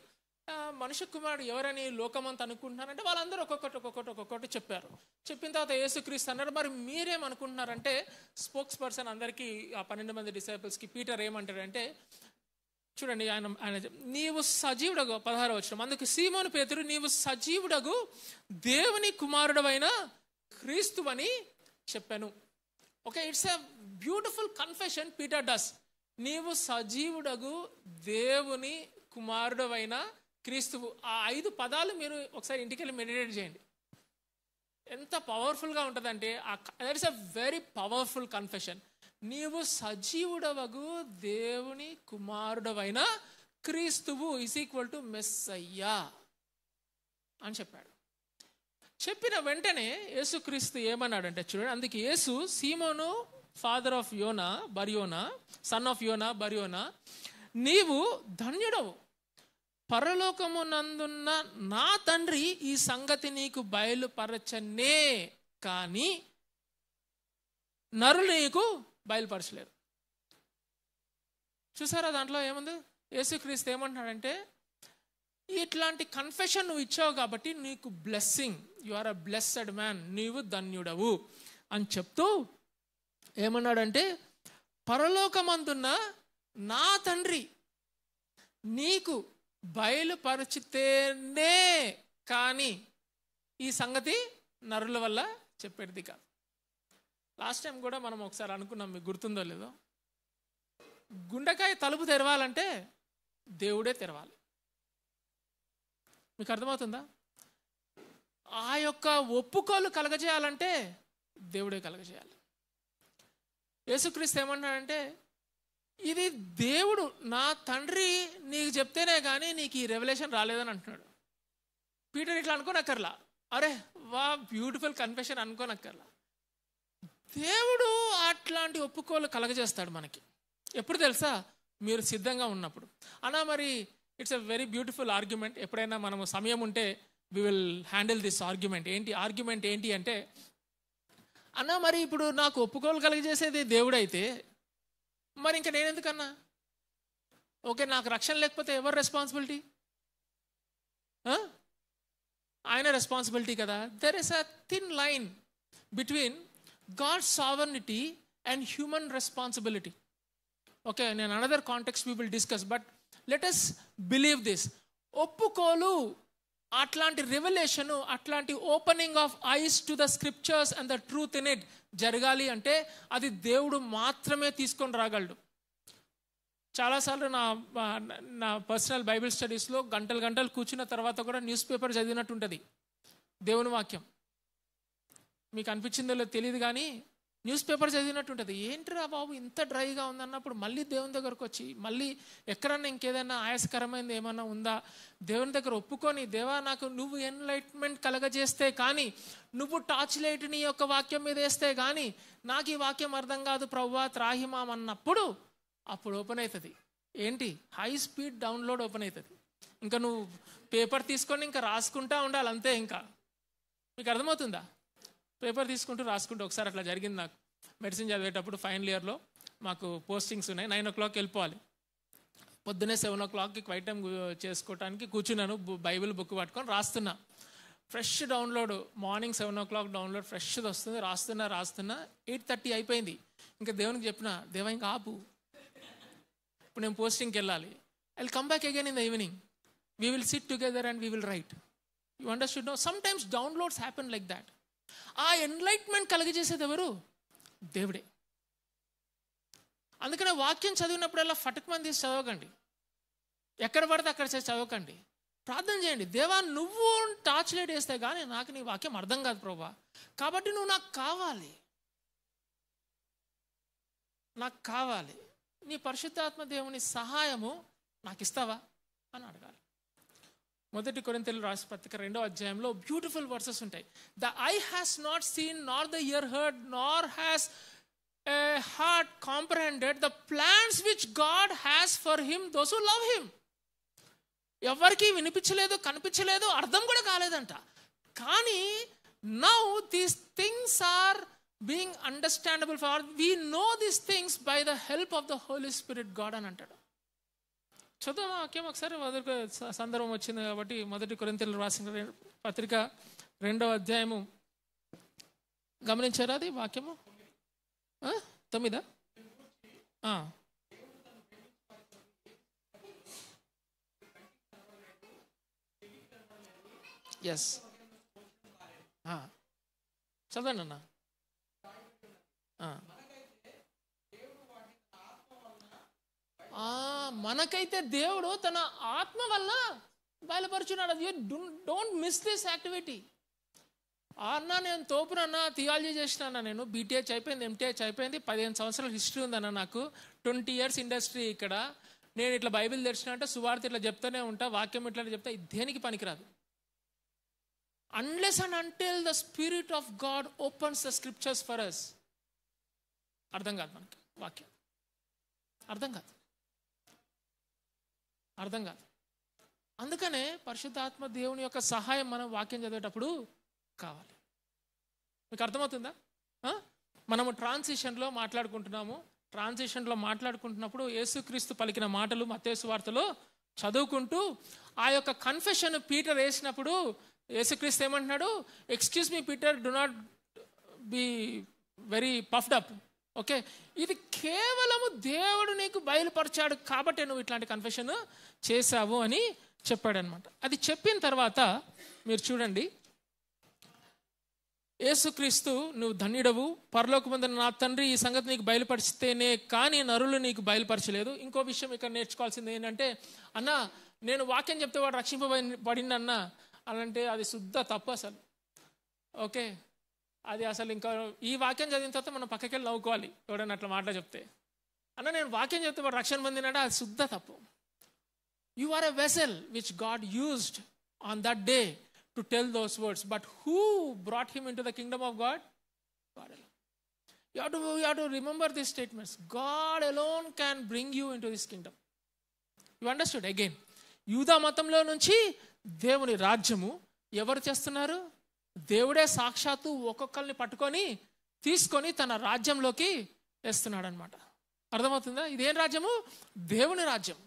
మనుష్య కుమారుడు ఎవరని లోకమంతా అనుకుంటున్నారంటే వాళ్ళందరూ ఒక్కొక్కటి చెప్పారు. చెప్పిన తర్వాత యేసుక్రీస్తు అన్నారు, మరి మీరేమనుకుంటున్నారంటే స్పోక్స్ పర్సన్ అందరికీ ఆ 12 మంది డిసైపుల్స్కి పీటర్ ఏమంటాడంటే, చూడండి ఆయన నీవు సజీవుడగు 16వ వచనం, అందుకు సీమోను పేతురు నీవు సజీవుడగు దేవుని కుమారుడవైన క్రీస్తువని చెప్పాను. Okay, it's a beautiful confession Peter does. నీవు సజీవుడగు దేవుని కుమారుడవైన క్రీస్తువు. ఆ 5 పదాలు మీరు ఒకసారి ఇంటికి వెళ్ళి మెడిటేట్ చేయండి. ఎంత పవర్ఫుల్గా ఉంటుందంటే that is a very powerful confession. నీవు సజీవుడవగు దేవుని కుమారుడవైన క్రీస్తువు ఈజ్ ఈక్వల్ టు మెస్సయ్యా అని చెప్పాడు. చెప్పిన వెంటనే యేసుక్రీస్తు ఏమన్నాడంటే చూడండి, అందుకే యేసు సీమోను father of Yona బర్యోనా, son of యోనా బర్యోనా, నీవు ధన్యుడవు, పరలోకమునందున్న నా తండ్రి ఈ సంగతి నీకు బయలుపరచనే కానీ నరులు నీకు బయలుపరచలేరు. చూసారా దాంట్లో ఏముంది? యేసుక్రీస్తు ఏమంటున్నాడంటే, ఇట్లాంటి కన్ఫెషన్ నువ్వు ఇచ్చావు కాబట్టి నీకు blessing, you are a blessed man, నీవు ధన్యుడవు అని చెప్తూ ఏమన్నాడంటే, పరలోకమందున్న నా తండ్రి నీకు బయలుపరిచితేనే కానీ ఈ సంగతి నరుల వల్ల చెప్పేది కాదు. లాస్ట్ టైం కూడా మనం ఒకసారి అనుకున్నాం, మీకు గుర్తుందో లేదో, గుండెకాయ తలుపు తెరవాలంటే దేవుడే తెరవాలి. మీకు అర్థమవుతుందా? ఆ యొక్క ఒప్పుకోలు కలగజేయాలంటే దేవుడే కలగజేయాలి. యేసుక్రీస్తు ఏమన్నాడంటే, ఇది దేవుడు నా తండ్రి నీకు చెప్తేనే కానీ నీకు ఈ రెవల్యూషన్ రాలేదని అంటున్నాడు. పీటర్ ఇట్లా అనుకోనక్కర్లా, అరే వా బ్యూటిఫుల్ కన్ఫెషన్ అనుకోనక్కర్లా. దేవుడు అట్లాంటి ఒప్పుకోలు కలగజేస్తాడు మనకి. ఎప్పుడు తెలుసా? మీరు సిద్ధంగా ఉన్నప్పుడు. అన్నా మరి it's a very beautiful argument. ఎప్పుడైనా మనము సమయం ఉంటే we will handle this argument. Argument ఏంటి అంటే, అన్నా మరి ఇప్పుడు నాకు ఒప్పుకోలు కలిగజేసేది దేవుడైతే మరి ఇంకా నేను ఎందుకన్నా? ఓకే, నాకు రక్షణ లేకపోతే ఎవరు రెస్పాన్సిబిలిటీ? ఆయన రెస్పాన్సిబిలిటీ కదా. There is a thin line between God's sovereignty and human responsibility. Okay, నేను another context we will discuss, but let us believe this. ఒప్పుకోలు, అట్లాంటి రెవల్యూషన్, అట్లాంటి opening of eyes to the scriptures and the truth in it జరగాలి అంటే అది దేవుడు మాత్రమే తీసుకొని రాగలడు. చాలాసార్లు నా పర్సనల్ బైబిల్ స్టడీస్లో గంటలు గంటలు కూర్చున్న తర్వాత కూడా న్యూస్ పేపర్ చదివినట్టు ఉంటుంది దేవుని వాక్యం. మీకు అనిపించిందో లేదో తెలియదు కానీ న్యూస్ పేపర్ చదివినట్టు ఉంటుంది. ఏంటిరా బాబు ఇంత డ్రైగా ఉందన్నప్పుడు మళ్ళీ దేవుని దగ్గరకు వచ్చి మళ్ళీ ఎక్కడన్నా ఇంకేదైనా ఆయాసకరమైనది ఏమన్నా ఉందా దేవుని దగ్గర ఒప్పుకొని, దేవా నాకు నువ్వు ఎన్లైట్మెంట్ కలగజేస్తే కానీ, నువ్వు టార్చ్ లైట్ నీ యొక్క వాక్యం మీద వేస్తే కానీ నాకు ఈ వాక్యం అర్థం కాదు ప్రభువా త్రాహిమాం అన్నప్పుడు అప్పుడు ఓపెన్ అవుతుంది. ఏంటి? హై స్పీడ్ డౌన్లోడ్ ఓపెన్ అవుతుంది. ఇంకా నువ్వు పేపర్ తీసుకొని ఇంకా రాసుకుంటా ఉండాలి అంతే. ఇంకా మీకు అర్థమవుతుందా? పేపర్ తీసుకుంటూ రాసుకుంటూ. ఒకసారి అట్లా జరిగింది నాకు. మెడిసిన్ చదివేటప్పుడు ఫైనల్ ఇయర్లో మాకు పోస్టింగ్స్ ఉన్నాయి. 9 o'clock వెళ్ళిపోవాలి. పొద్దున్నే 7 o'clockకి క్వైట్ టైం చేసుకోవడానికి కూర్చున్నాను. బైబిల్ బుక్ పట్టుకొని రాస్తున్నా. Fresh download, morning 7 o'clock download fresh వస్తుంది. రాస్తున్నా 8:30 అయిపోయింది. ఇంకా దేవునికి చెప్పిన, దేవా ఇంకా ఆపు, ఇప్పుడు నేను పోస్టింగ్కి వెళ్ళాలి. I will come back again in the evening. We will sit together and we will write. You understood? No, sometimes downloads happen like that. ఆ ఎన్లైట్మెంట్ కలిగజేసేది ఎవరు? దేవుడే. అందుకనే వాక్యం చదివినప్పుడల్లా ఫటకమని తీసి చదవకండి, ఎక్కడ పడితే అక్కడ చదవకండి. ప్రార్థన చేయండి, దేవా నువ్వు టార్చ్ లైట్ వేస్తే కానీ నాకు నీ వాక్యం అర్థం కాదు ప్రభా, కాబట్టి నువ్వు నాకు కావాలి, నీ పరిశుద్ధాత్మ దేవుని సహాయము నాకు ఇస్తావా అని అడగాలి. 1 కొరింథీయులకు రాసిన పత్రిక 2వ అధ్యాయంలో బ్యూటిఫుల్ వర్సెస్ ఉంటాయి. The eye has not seen, nor the ear heard, nor has a heart comprehended the plans which God has for him those who love him. ఎవరికి వినిపించలేదు, కనిపించలేదు, అర్థం కూడా కాలేదంట. కానీ now these things are being understandable for we know these things by the help of the Holy spirit God అని అంటాడు. చదువు వాక్యం ఒకసారి, సందర్భం వచ్చింది కాబట్టి 1 కొరింథీయులకు రాసిన పత్రిక 2వ అధ్యాయము గమనించారా? అది వాక్యము 9. ఎస్, చదవండి అన్న. మనకైతే దేవుడు తన ఆత్మ వల్ల బయలుపరుచున్నాడు. Don't miss this activity. అన్నా నేను తోపునన్నా థియాలజీ చేసినా, నేను బీటీహెచ్ అయిపోయింది, ఎంటీహెచ్ అయిపోయింది, 15 సంవత్సరాల హిస్టరీ ఉందన్న, నాకు 20 years ఇండస్ట్రీ ఇక్కడ. నేను ఇట్లా బైబిల్ తెరిచిన అంటే సువార్త ఇట్లా చెప్తానే ఉంటా, వాక్యం ఇట్లా చెప్తా, దేనికి పనికిరాదు. Unless and until the Spirit of God opens the scriptures for us. అర్థం కాదు మనకి వాక్యం, అర్థం కాదు. అందుకనే పరిశుద్ధాత్మ దేవుని యొక్క సహాయం మనం వాక్యం చదివేటప్పుడు కావాలి. మీకు అర్థమవుతుందా? మనము ట్రాన్సిషన్లో మాట్లాడుకుంటున్నప్పుడు యేసుక్రీస్తు పలికిన మాటలు మత్తయి సువార్తలో చదువుకుంటూ ఆ యొక్క కన్ఫెషన్ పీటర్ వేసినప్పుడు యేసుక్రీస్తు ఏమంటున్నాడు? Excuse me Peter, do not be very puffed up. Okay, ఇది కేవలము దేవుడు నీకు బయలుపరిచాడు కాబట్టి నువ్వు ఇట్లాంటి కన్ఫెషన్ చేశావు అని చెప్పాడనమాట. అది చెప్పిన తర్వాత మీరు చూడండి, యేసుక్రీస్తు నువ్వు ధన్యుడవు, పరలోకమందున్న నా తండ్రి ఈ సంగతి నీకు బయలుపరిస్తేనే కానీ నరులు నీకు బయలుపరచలేదు. ఇంకో విషయం ఇక్కడ నేర్చుకోవాల్సింది ఏంటంటే, అన్న నేను వాక్యం చెప్తే వాడు రక్షింపబడింది అన్న అనంటే అది శుద్ధ తప్పు అసలు. ఓకే, అది అసలు ఇంకా ఈ వాక్యం చదివిన తర్వాత మనం పక్కకి వెళ్ళి నవ్వుకోవాలి ఎవడన్నా అట్లా మాటలు చెప్తే. అన్న నేను వాక్యం చెప్తే వాడు రక్షణ పొందినాడా, అది శుద్ధ తప్పు. You are a vessel which God used on that day to tell those words, but who brought him into the kingdom of God? God alone. You have to remember these statements. God alone can bring you into this kingdom. You understood? Again, యూదా మతంలో నుంచి దేవుని రాజ్యము ఎవరు చేస్తున్నారు? దేవుడే సాక్షాత్తు ఒక్కొక్కరిని పట్టుకొని తీసుకొని తన రాజ్యంలోకి వేస్తున్నాడు అనమాట. అర్థమవుతుందా? ఇదేం రాజ్యము? దేవుని రాజ్యం.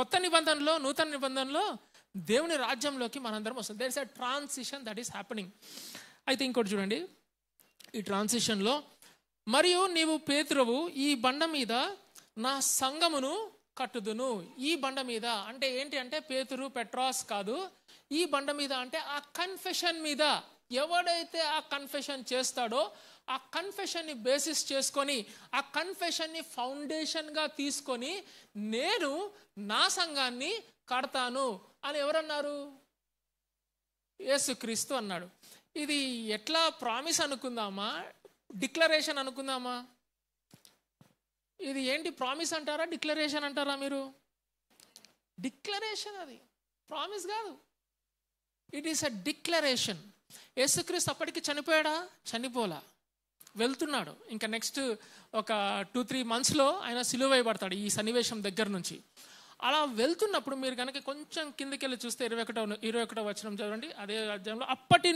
కొత్త నిబంధనలో, నూతన నిబంధనలో దేవుని రాజ్యంలోకి మనందరం వస్తుంది. There is a transition that is happening. అయితే ఇంకోటి చూడండి, ఈ ట్రాన్సిషన్లో మరియు నీవు పేతురువు, ఈ బండ మీద నా సంఘమును కట్టుదును. ఈ బండ మీద అంటే ఏంటి అంటే పేతురు పెట్రాస్ కాదు, ఈ బండ మీద అంటే ఆ కన్ఫెషన్ మీద. ఎవడైతే ఆ కన్ఫెషన్ చేస్తాడో ఆ కన్ఫెషన్ని బేసిస్ చేసుకొని ఆ కన్ఫెషన్ని ఫౌండేషన్గా తీసుకొని నేను నా సంఘాన్ని కడతాను అని ఎవరన్నారు? యేసుక్రీస్తు అన్నాడు. ఇది ఎట్లా ప్రామిస్ అనుకుందామా, డిక్లరేషన్ అనుకుందామా? ఇది ఏంటి, ప్రామిస్ అంటారా డిక్లరేషన్ అంటారా మీరు? డిక్లరేషన్, అది ప్రామిస్ కాదు. It is a declaration. యేసుక్రీస్తు అప్పటికి చనిపోయాడా? చనిపోలా, వెళ్తున్నాడు. ఇంకా నెక్స్ట్ ఒక 2-3 monthsలో ఆయన సిలువ వేయబడతాడు ఈ సన్నివేశం దగ్గర నుంచి. అలా వెళ్తున్నప్పుడు మీరు కనుక కొంచెం కిందకి వెళ్ళి చూస్తే 21వ వచనం చదవండి. అదే అధ్యాయంలో ఎప్పటి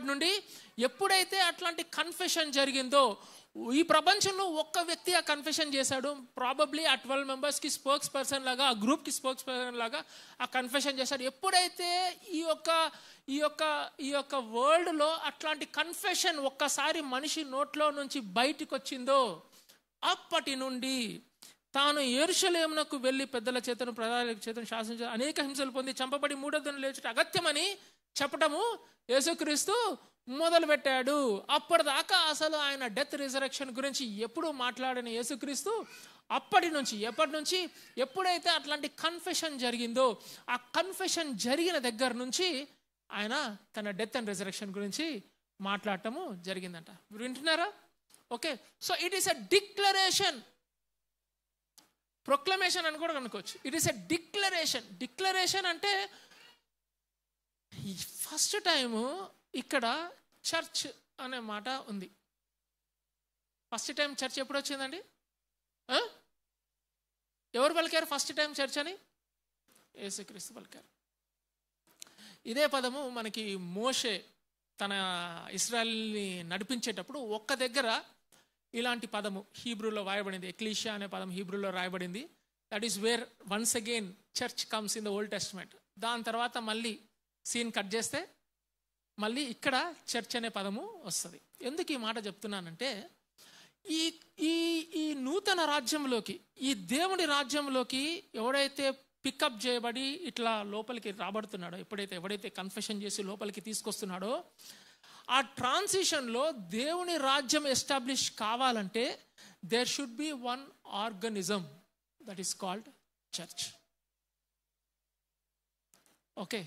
నుండి ఎప్పుడైతే అట్లాంటి కన్ఫెషన్ జరిగిందో, ఈ ప్రపంచంలో ఒక్క వ్యక్తి ఆ కన్ఫెషన్ చేశాడు. ప్రాబబ్లీ ఆ 12 members స్పోక్స్ పర్సన్ లాగా, ఆ గ్రూప్కి స్పోక్స్ పర్సన్ లాగా ఆ కన్ఫెషన్ చేశాడు. ఎప్పుడైతే ఈ యొక్క వరల్డ్లో అట్లాంటి కన్ఫెషన్ ఒక్కసారి మనిషి నోట్లో నుంచి బయటికి వచ్చిందో, అప్పటి నుండి తాను యెరూషలేమునకు వెళ్ళి పెద్దల చేతను ప్రధానుల చేతను శాసించి అనేక హింసలు పొంది చంపబడి 3వ దినం లేచుట అగత్యమని చెప్పటము యేసుక్రీస్తు మొదలుపెట్టాడు. అప్పటిదాకా అసలు ఆయన డెత్ రిజరెక్షన్ గురించి ఎప్పుడు మాట్లాడిన యేసుక్రీస్తు ఎప్పటి నుంచి ఎప్పుడైతే అట్లాంటి కన్ఫెషన్ జరిగిందో, ఆ కన్ఫెషన్ జరిగిన దగ్గర నుంచి ఆయన తన డెత్ అండ్ రిజరెక్షన్ గురించి మాట్లాడటము జరిగిందంట. మీరు వింటున్నారా? Okay, so it is a declaration. Proclamation అని కూడా అనుకోవచ్చు. ఇట్ ఈస్ ఎ డిక్లరేషన్ అంటే ఫస్ట్ టైము ఇక్కడ చర్చ్ అనే మాట ఉంది. ఫస్ట్ టైం చర్చ్ ఎప్పుడు వచ్చిందండి? ఎవరు పలికారు ఫస్ట్ టైం చర్చ్ అని? యేసుక్రీస్తు పలికారు. ఇదే పదము మనకి మోషే తన ఇశ్రాయేలుని నడిపించేటప్పుడు ఒక్క దగ్గర ఇలాంటి పదము హీబ్రూలో రాయబడింది. ఎక్లీషియా అనే పదం హీబ్రూలో రాయబడింది. That is where once again church comes in the old testament. దాని తర్వాత మళ్ళీ సీన్ కట్ చేస్తే మళ్ళీ ఇక్కడ చర్చ్ అనే పదము వస్తుంది. ఎందుకు ఈ మాట చెప్తున్నానంటే, ఈ నూతన రాజ్యంలోకి, ఈ దేవుడి రాజ్యంలోకి ఎవడైతే పికప్ చేయబడి ఇట్లా లోపలికి రాబడుతున్నాడో, ఎవడైతే కన్ఫెషన్ చేసి లోపలికి తీసుకొస్తున్నాడో, ఆ ట్రాన్సిషన్లో దేవుని రాజ్యం ఎస్టాబ్లిష్ కావాలంటే there should be one organism that is called church. Okay,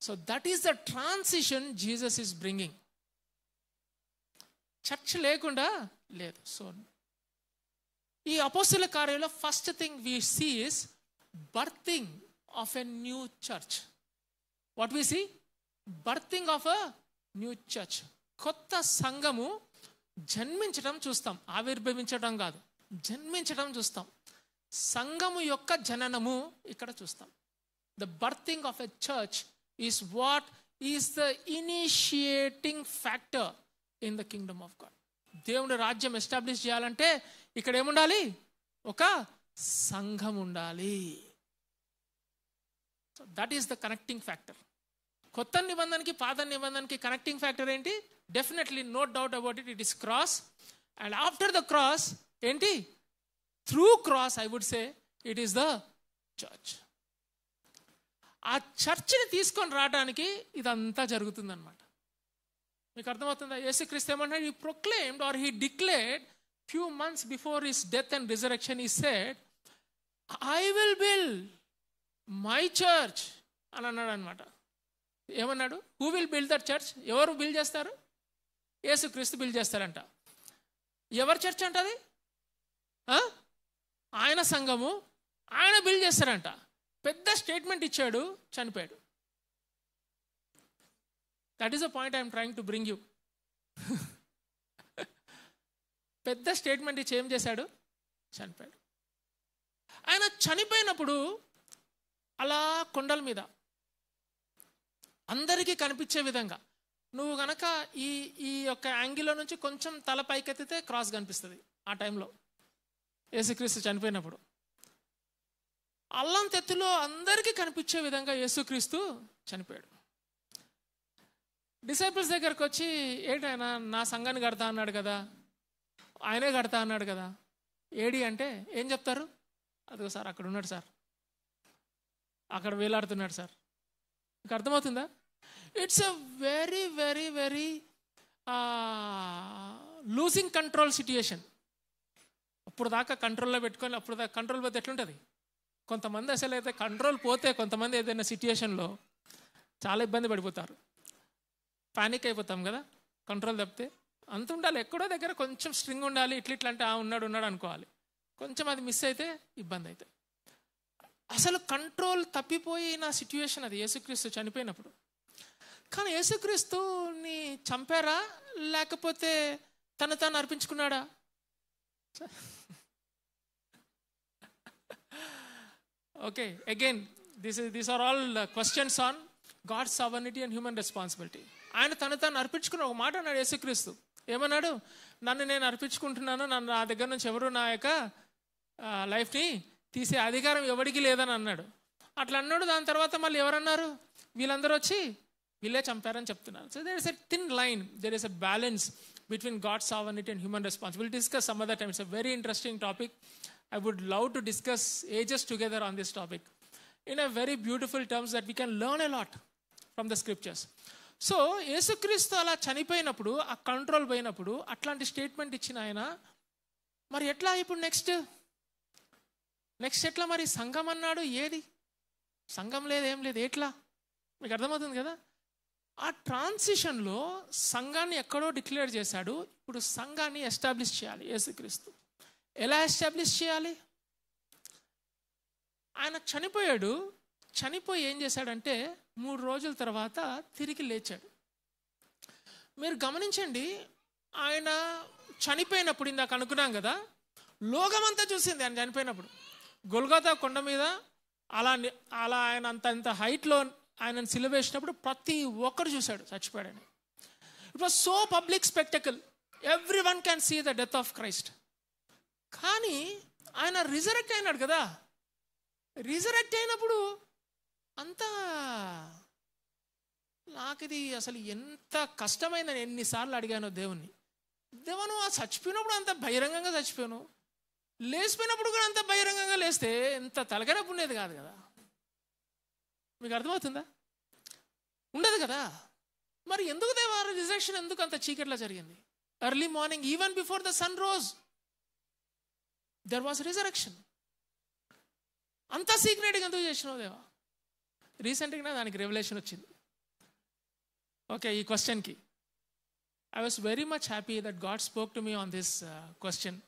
so that is the transition Jesus is bringing. Church లేకుండా లేదు. సో ఈ అపోస్తల కార్యంలో first thing we see is birthing of a new church. What we see? Birthing of a new church. కొత్త సంఘము జన్మించడం చూస్తాం, ఆవిర్భవించడం కాదు, జన్మించడం చూస్తాం. సంఘము యొక్క జననము ఇక్కడ చూస్తాం. The birthing of a church is what is the initiating factor in the kingdom of God. దేవుని రాజ్యం ఎస్టాబ్లిష్ చేయాలంటే ఇక్కడ ఏముండాలి? ఒక సంఘం ఉండాలి. So that is the connecting factor. కొత్త నిబంధనకి పాత నిబంధనకి కనెక్టింగ్ ఫ్యాక్టర్ ఏంటి? Definitely, no doubt about it, it is cross. And after the cross ఏంటి? Through cross I would say it is the church. ఆ చర్చ్ని తీసుకొని రావడానికి ఇదంతా జరుగుతుందన్నమాట. మీకు అర్థమవుతుందా? యేసుక్రీస్తు ఏమన్నాడు? He proclaimed or he declared few months before his death and resurrection, he said, I will build my church అని అన్నాడు అనమాట. ఏమన్నాడు? Who will build that church? ఎవరు బిల్డ్ చేస్తారు? యేసుక్రీస్తు బిల్డ్ చేస్తారంట. ఎవరి చర్చ్ అంట అది? ఆయన సంఘము, ఆయన బిల్డ్ చేస్తారంట. పెద్ద స్టేట్మెంట్ ఇచ్చాడు, చనిపోయాడు. That is the point I'm trying to bring you. పెద్ద స్టేట్మెంట్ ఇచ్చి ఏం చేశాడు? చనిపోయాడు. ఆయన చనిపోయినప్పుడు అలా కొండల మీద అందరికీ కనిపించే విధంగా, నువ్వు కనుక ఈ యొక్క యాంగిల్లో నుంచి కొంచెం తల పైకెత్తితే క్రాస్ కనిపిస్తుంది. ఆ టైంలో యేసుక్రీస్తు చనిపోయినప్పుడు అల్లం తెత్తులో అందరికీ కనిపించే విధంగా యేసుక్రీస్తు చనిపోయాడు. డిసైపుల్స్ దగ్గరకు వచ్చి, ఏంటైనా నా సంఘాన్ని కడతా అన్నాడు కదా, ఆయనే కడతా అన్నాడు కదా, ఏడి అంటే ఏం చెప్తారు? అదిగో సార్ అక్కడ ఉన్నాడు సార్, అక్కడ వేలాడుతున్నాడు సార్. మీకు అర్థమవుతుందా? It's a very very very losing control situation. అప్పుడు దాకా కంట్రోల్లో పెట్టుకొని, అప్పుడు దాకా కంట్రోల్ పోతే ఎట్లుంటుంది? కొంతమంది అసలు అయితే కంట్రోల్ పోతే, కొంతమంది ఏదైనా సిట్యుయేషన్లో చాలా ఇబ్బంది పడిపోతారు, పానిక్ అయిపోతాం కదా. కంట్రోల్ తప్పితే అంత ఉండాలి, ఎక్కడో దగ్గర కొంచెం స్ట్రింగ్ ఉండాలి. ఇట్లా అంటే ఉన్నాడు అనుకోవాలి. కొంచెం అది మిస్ అయితే ఇబ్బంది అవుతుంది. అసలు కంట్రోల్ తప్పిపోయిన సిట్యుయేషన్ అది యేసుక్రీస్తు చనిపోయినప్పుడు. కానీ యేసుక్రీస్తుని చంపారా లేకపోతే తాను అర్పించుకున్నాడా? Okay, again these are all questions on God's sovereignty and human responsibility. ఆయన తాను అర్పించుకున్న ఒక మాట అన్నాడు యేసుక్రీస్తు. ఏమన్నాడు? నన్ను నేను అర్పించుకుంటున్నాను, నన్ను నా దగ్గర నుంచి ఎవరు నా యొక్క లైఫ్ని తీసే అధికారం ఎవరికి లేదని అన్నాడు. అట్లా అన్నాడు. దాని తర్వాత మళ్ళీ ఎవరన్నారు? వీళ్ళందరూ వచ్చి వీళ్ళే చంపారని చెప్తున్నారు. So there is a thin line, there is a balance between God's sovereignty and human responsibility. We'll discuss some other time. It's a very interesting topic. I would love to discuss ages together on this topic in a very beautiful terms that we can learn a lot from the scriptures. So యేసుక్రీస్తు అలా చనిపోయినప్పుడు, ఆ కంట్రోల్ పోయినప్పుడు, అట్లాంటి స్టేట్మెంట్ ఇచ్చిన ఆయన మరి ఎట్లా ఇప్పుడు నెక్స్ట్ ఎట్లా? మరి సంఘం అన్నాడు, ఏది సంఘం లేదు, ఏం లేదు, ఎట్లా? మీకు అర్థమవుతుంది కదా. ఆ ట్రాన్సిషన్లో సంఘాన్ని ఎక్కడో డిక్లేర్ చేశాడు, ఇప్పుడు సంఘాన్ని ఎస్టాబ్లిష్ చేయాలి యేసుక్రీస్తు. ఎలా ఎస్టాబ్లిష్ చేయాలి? ఆయన చనిపోయాడు. చనిపోయి ఏం చేశాడంటే 3 రోజుల తర్వాత తిరిగి లేచాడు. మీరు గమనించండి, ఆయన చనిపోయినప్పుడు ఇందాక అనుకున్నాం కదా, లోకమంతా చూసింది ఆయన చనిపోయినప్పుడు. గొల్గోతా కొండ మీద అలా ఆయన అంత హైట్లో ఆయనను సిలువేసినప్పుడు ప్రతి ఒక్కరు చూశాడు చచ్చిపోయాడని. It was so public spectacle, everyone can see the death of Christ. కానీ ఆయన రిజరెక్ట్ అయినాడు కదా. రిజరెక్ట్ అయినప్పుడు అంతా నాకు ఇది అసలు ఎంత కష్టమైన, ఎన్నిసార్లు అడిగానో దేవుణ్ణి, దేవను ఆ చచ్చిపోయినప్పుడు అంత బహిరంగంగా చచ్చిపోయాను, లేచిపోయినప్పుడు కూడా అంత బహిరంగంగా లేస్తే ఎంత తలగనపు ఉండేది కాదు కదా. మీకు అర్థమవుతుందా? ఉండదు కదా. మరి ఎందుకు దేవా రిజరెక్షన్ ఎందుకు అంత చీకట్లో జరిగింది? Early morning, even before the sun rose there was resurrection. అంత సీక్రెట్గా ఎందుకు చేసినావు దేవా? రీసెంట్గా దానికి రెవల్యూషన్ వచ్చింది. ఓకే, ఈ క్వశ్చన్కి I was very much happy that God spoke to me on this question.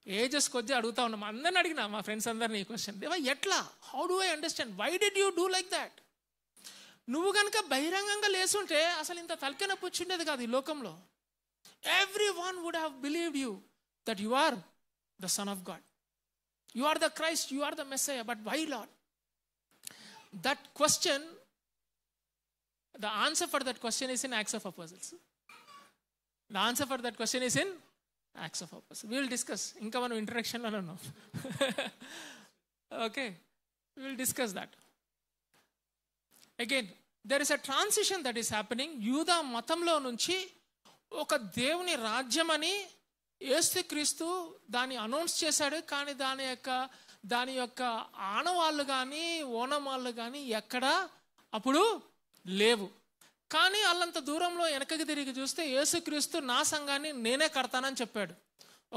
Ages కొద్ది అడుగుతా ఉన్నాం, అందరిని అడిగినా, మా ఫ్రెండ్స్ అందరినీ ఈ క్వశ్చన్, దేవా ఎట్లా, how do I understand, why did you do like that? నువ్వు కనుక బహిరంగంగా లేచుంటే అసలు ఇంత తలకెన పుచ్చుండేది కాదు ఈ లోకంలో. Everyone would have believed you that you are the Son of God. You are the Christ, you are the Messiah. But why, Lord? That question, the answer for that question is in Acts of Apostles. The answer for that question is in Acts of Apostles. We will discuss. Inka manu introduction lo no. Okay. We will discuss that. Again, there is a transition that is happening. యూదా మతంలో నుంచి ఒక దేవుని రాజ్యం అని యేసుక్రీస్తు దాన్ని అనౌన్స్ చేశాడు. కానీ దాని యొక్క ఆనవాళ్ళు కానీ ఓనమాళ్ళు కానీ ఎక్కడా అప్పుడు లేవు. కానీ వాళ్ళంత దూరంలో వెనకకి తిరిగి చూస్తే యేసుక్రీస్తు నా సంఘాన్ని నేనే కడతానని చెప్పాడు.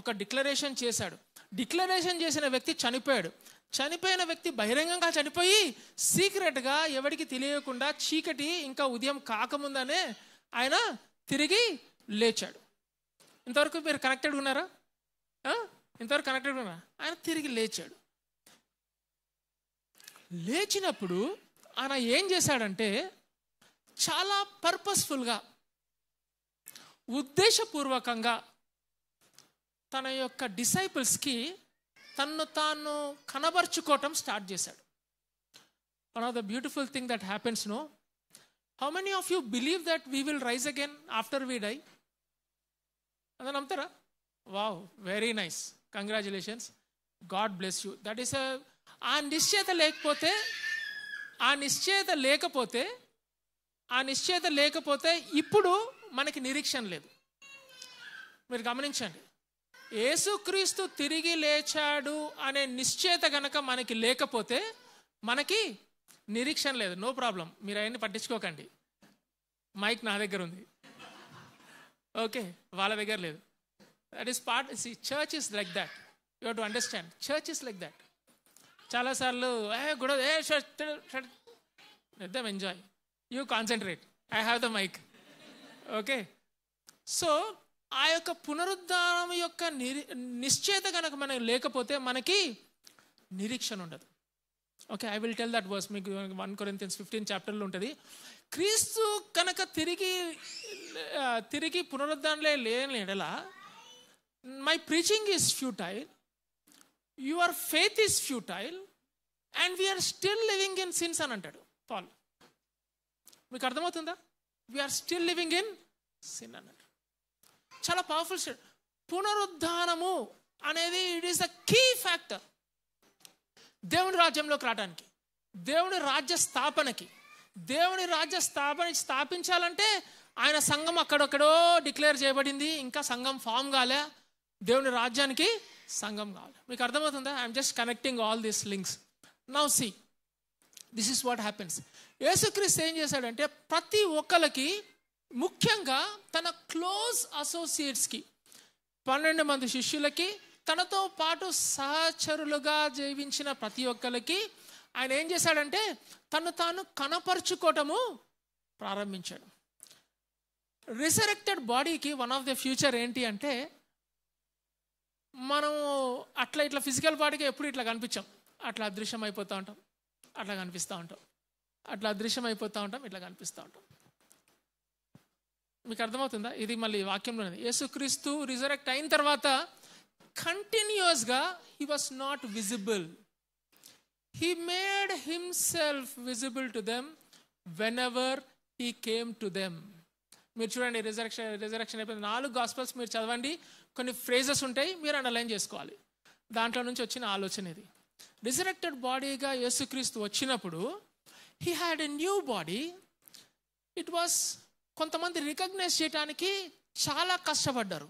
ఒక డిక్లరేషన్ చేశాడు. డిక్లరేషన్ చేసిన వ్యక్తి చనిపోయాడు. చనిపోయిన వ్యక్తి బహిరంగంగా చనిపోయి సీక్రెట్గా ఎవరికి తెలియకుండా చీకటి ఇంకా ఉదయం కాకముందనే ఆయన తిరిగి లేచాడు. ఇంతవరకు మీరు కనెక్టెడ్ ఉన్నారా? ఇంతవరకు కనెక్టెడ్ ఉన్నారా? ఆయన తిరిగి లేచాడు. లేచినప్పుడు ఆయన ఏం చేశాడంటే చాలా పర్పస్ఫుల్గా ఉద్దేశపూర్వకంగా తన యొక్క డిసైపుల్స్కి తన్ను తాను కనబరుచుకోవటం స్టార్ట్ చేశాడు. One of the beautiful thing that happens no, how many of you believe that we will rise again after we die? అదే నమ్ముతారా? Wow, very nice, congratulations, God bless you. That is ఆ నిశ్చయత లేకపోతే ఇప్పుడు మనకి నిరీక్షణ లేదు. మీరు గమనించండి, యేసుక్రీస్తు తిరిగి లేచాడు అనే నిశ్చయత గనక మనకి లేకపోతే మనకి నిరీక్షణ లేదు. నో ప్రాబ్లం, మీరు అవన్నీ పట్టించుకోకండి. మైక్ నా దగ్గర ఉంది, ఓకే, వాళ్ళ దగ్గర లేదు. That is part. Church is like that. You have to understand, church is like that. చాలాసార్లు let them enjoy, you concentrate, I have the mike, okay. So ఆ యొక్క పునరుద్ధానం యొక్క నిశ్చయత కనుక మనకు లేకపోతే మనకి నిరీక్షణ ఉండదు. Okay, I will tell that verse. మీకు 1 Corinthians 15 చాప్టర్లో ఉంటుంది. క్రీస్తు కనుక తిరిగి పునరుద్ధానంలో లేని ఎడల my preaching is futile, your faith is futile, and we are still living in sins అని అంటాడు పాల్. మీకు అర్థమవుతుందా? We are still living in sin అన్నాడు. చాలా పవర్ఫుల్ స్టేట్. పునరుద్ధానము అనేది it is the key factor దేవుని రాజ్యంలోకి రావడానికి, దేవుని రాజ్య స్థాపనకి. దేవుని రాజ్య స్థాపించాలంటే ఆయన సంఘం అక్కడొక్కడో డిక్లేర్ చేయబడింది, ఇంకా సంఘం ఫామ్ కాలే. దేవుని రాజ్యానికి సంఘం కావాలి. మీకు అర్థమవుతుందా? I'm just connecting all these links. Now see, this is what happens. యేసుక్రీస్తు ఏం చేశాడంటే ప్రతి ఒక్కరికి, ముఖ్యంగా తన క్లోజ్ అసోసియేట్స్కి, 12 మంది శిష్యులకి, తనతో పాటు సహచరులుగా జీవించిన ప్రతి ఒక్కరికి ఆయన ఏం చేశాడంటే తను తాను కనపరుచుకోవటము ప్రారంభించాడు. రిసరెక్టెడ్ బాడీకి వన్ ఆఫ్ ద ఫ్యూచర్ ఏంటి అంటే, మనము ఇట్లా ఫిజికల్ బాడీకి ఎప్పుడు ఇట్లా కనిపించాం, అట్లా అదృశ్యం అయిపోతూ ఉంటాం, అట్లా కనిపిస్తూ ఉంటాం, అట్లా అదృశ్యం అయిపోతూ ఉంటాం, ఇట్లా కనిపిస్తూ ఉంటాం. మీకు అర్థమవుతుందా? ఇది మళ్ళీ వాక్యంలోనే. యేసుక్రీస్తు రిజరెక్ట్ అయిన తర్వాత కంటిన్యూస్గా he was not visible. He made himself visible to them when ever he came to them. మీరు చూడండి, రిజరెక్షన్ అయిపోయింది. 4 గాస్పల్స్ మీరు చదవండి, కొన్ని ఫ్రేజెస్ ఉంటాయి, మీరు అండర్లైన్ చేసుకోవాలి. దాంట్లో నుంచి వచ్చిన ఆలోచన ఇది. రిజరెక్టెడ్ బాడీగా యేసుక్రీస్తు వచ్చినప్పుడు he had a new body. It was, కొంతమంది రికగ్నైజ్ చేయడానికి చాలా కష్టపడ్డారు.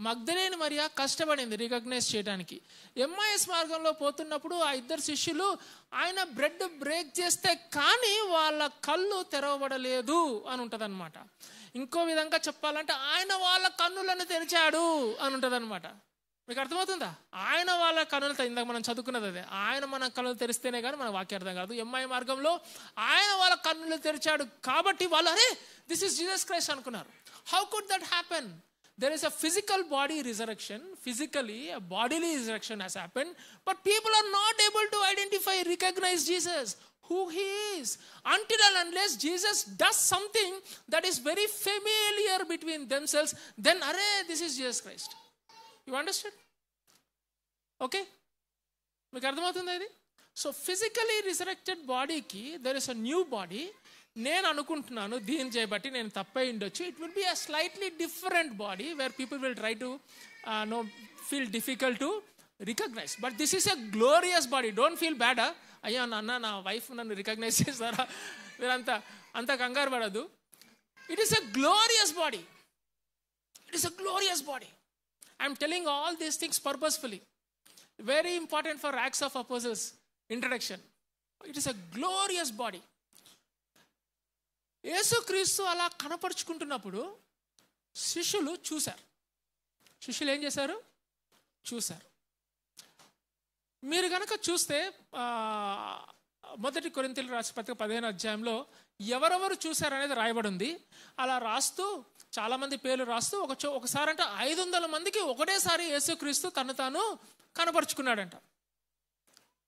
మగ్దలేని మరియా కష్టపడింది రికగ్నైజ్ చేయడానికి. ఎంఐఎస్ మార్గంలో పోతున్నప్పుడు ఆ 2 శిష్యులు ఆయన బ్రెడ్ బ్రేక్ చేస్తే కానీ వాళ్ళ కళ్ళు తెరవబడలేదు అని ఉంటుంది అనమాట. ఇంకో విధంగా చెప్పాలంటే ఆయన వాళ్ళ కన్నులను తెరిచాడు అని ఉంటుంది అనమాట. మీకు అర్థమవుతుందా? ఆయన వాళ్ళ కన్నులు, ఇందాక మనం చదువుకున్నది అదే, ఆయన మన కన్నులు తెరిస్తేనే కానీ మన వాక్యం అర్థం కాదు. ఎంఐ మార్గంలో ఆయన వాళ్ళ కన్నులు తెరిచాడు కాబట్టి వాళ్ళు అరే దిస్ ఇస్ జీసస్ క్రైస్ట్ అనుకున్నారు. How could that happen? There is a physical body resurrection, physically a bodily resurrection has happened, but people are not able to recognize Jesus. who he is. Until and unless Jesus does something that is very familiar between themselves, then this is Jesus Christ. You understand? Okay? మీకు అర్థమవుతుందా ఇది? సో ఫిజికలీ రిజరెక్టెడ్ బాడీకి there is a new body. నేను అనుకుంటున్నాను దీన్ని చేయబట్టి నేను తప్పై ఉండొచ్చు. It will be a slightly different body where people will try to feel difficult to recognise. But this is a glorious body. Don't feel బ్యాడా, అయ్యా నాన్న నా వైఫ్ నన్ను రికగ్నైజ్ చేస్తారా, అంత కంగారు పడద్దు. It is a glorious body. It is a glorious body. I'm telling all these things purposefully. Very important for Acts of Apostles introduction. It is a glorious body. యేసుక్రీస్తు అలా కనపరుచుకుంటున్నప్పుడు శిష్యులు చూశారు. శిష్యులు ఏం చేశారు? చూశారు. మీరు కనుక చూస్తే 1 కొరింథీయులకు రాసిన పత్రిక 15వ అధ్యాయంలో ఎవరెవరు చూశారనేది రాయబడి ఉంది. అలా రాస్తూ చాలామంది పేర్లు రాస్తూ ఒకసారి అంటే 500 మందికి ఒకటేసారి యేసుక్రీస్తు తను తాను కనపరుచుకున్నాడంట.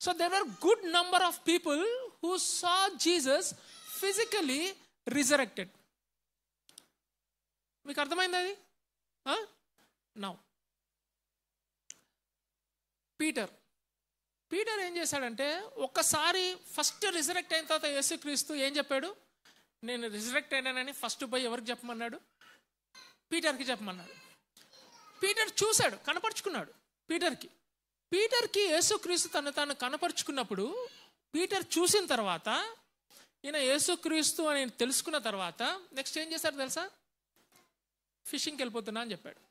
So there are good number of people who saw Jesus physically resurrected. మీకు అర్థమైంది అది? నౌ పీటర్ ఏం చేశాడంటే, ఒక్కసారి ఫస్ట్ రిజరెక్ట్ అయిన తర్వాత యేసుక్రీస్తు ఏం చెప్పాడు? నేను రిజరెక్ట్ అయినానని ఫస్ట్ పోయి ఎవరికి చెప్పమన్నాడు? పీటర్కి చెప్పమన్నాడు. పీటర్ చూశాడు, కనపరుచుకున్నాడు. పీటర్కి యేసుక్రీస్తు తాను కనపరుచుకున్నప్పుడు పీటర్ చూసిన తర్వాత, ఈయన యేసుక్రీస్తు అని తెలుసుకున్న తర్వాత నెక్స్ట్ ఏం చేశాడు తెలుసా? ఫిషింగ్కి వెళ్ళిపోతున్నా అని చెప్పాడు.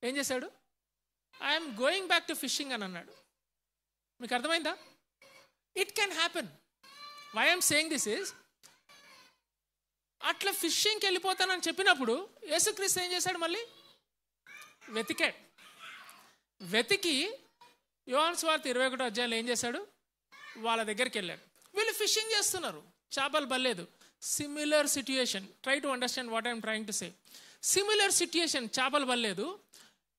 ఏం చేశాడు? I'm going back to fishing అని అన్నాడు. మీకు అర్థమైందా? It can happen. Why I'm saying this is, అట్లా ఫిషింగ్కి వెళ్ళిపోతానని చెప్పినప్పుడు యేసుక్రీస్తు ఏం చేశాడు? మళ్ళీ వెతికి యోహాను సువార్త 21వ అధ్యాయంలో ఏం చేశాడు? వాళ్ళ దగ్గరికి వెళ్ళాడు. వీళ్ళు ఫిషింగ్ చేస్తున్నారు, చేపలు పడలేదు. Similar situation. Try to understand what I'm trying to say. Similar situation, చేపలు పడలేదు.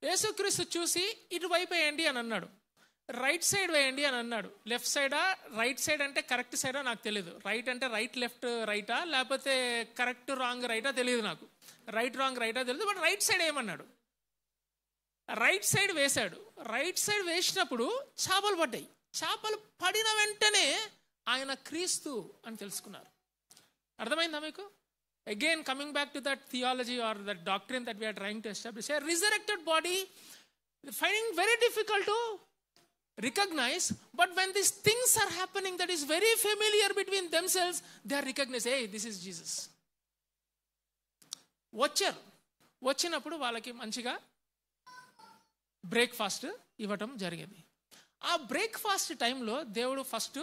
యేసుక్రీస్తు చూసి ఇటువైపు వేయండి అని అన్నాడు, రైట్ సైడ్ వేయండి అని అన్నాడు. లెఫ్ట్ సైడా రైట్ సైడ్ అంటే కరెక్ట్ సైడా నాకు తెలియదు. రైట్ అంటే రైట్ లెఫ్ట్ రైటా లేకపోతే కరెక్ట్ రాంగ్ రైటా తెలియదు నాకు. రైట్ రాంగ్ రైటా తెలియదు. బట్ రైట్ సైడ్ ఏమన్నాడు? రైట్ సైడ్ వేశాడు. రైట్ సైడ్ వేసినప్పుడు చేపలు పడ్డాయి. చేపలు పడిన వెంటనే ఆయన క్రీస్తు అని తెలుసుకున్నారు. అర్థమైందా మీకు? Again coming back to that theology or that doctrine that we are trying to establish. A resurrected body finding very difficult to recognize, but when these things are happening that is very familiar between themselves, they are recognized. Hey, this is Jesus. వచ్చినప్పుడు వాళ్ళకి మంచిగా బ్రేక్ఫాస్ట్ ఇవ్వటం జరిగింది. ఆ బ్రేక్ఫాస్ట్ టైంలో దేవుడు ఫస్ట్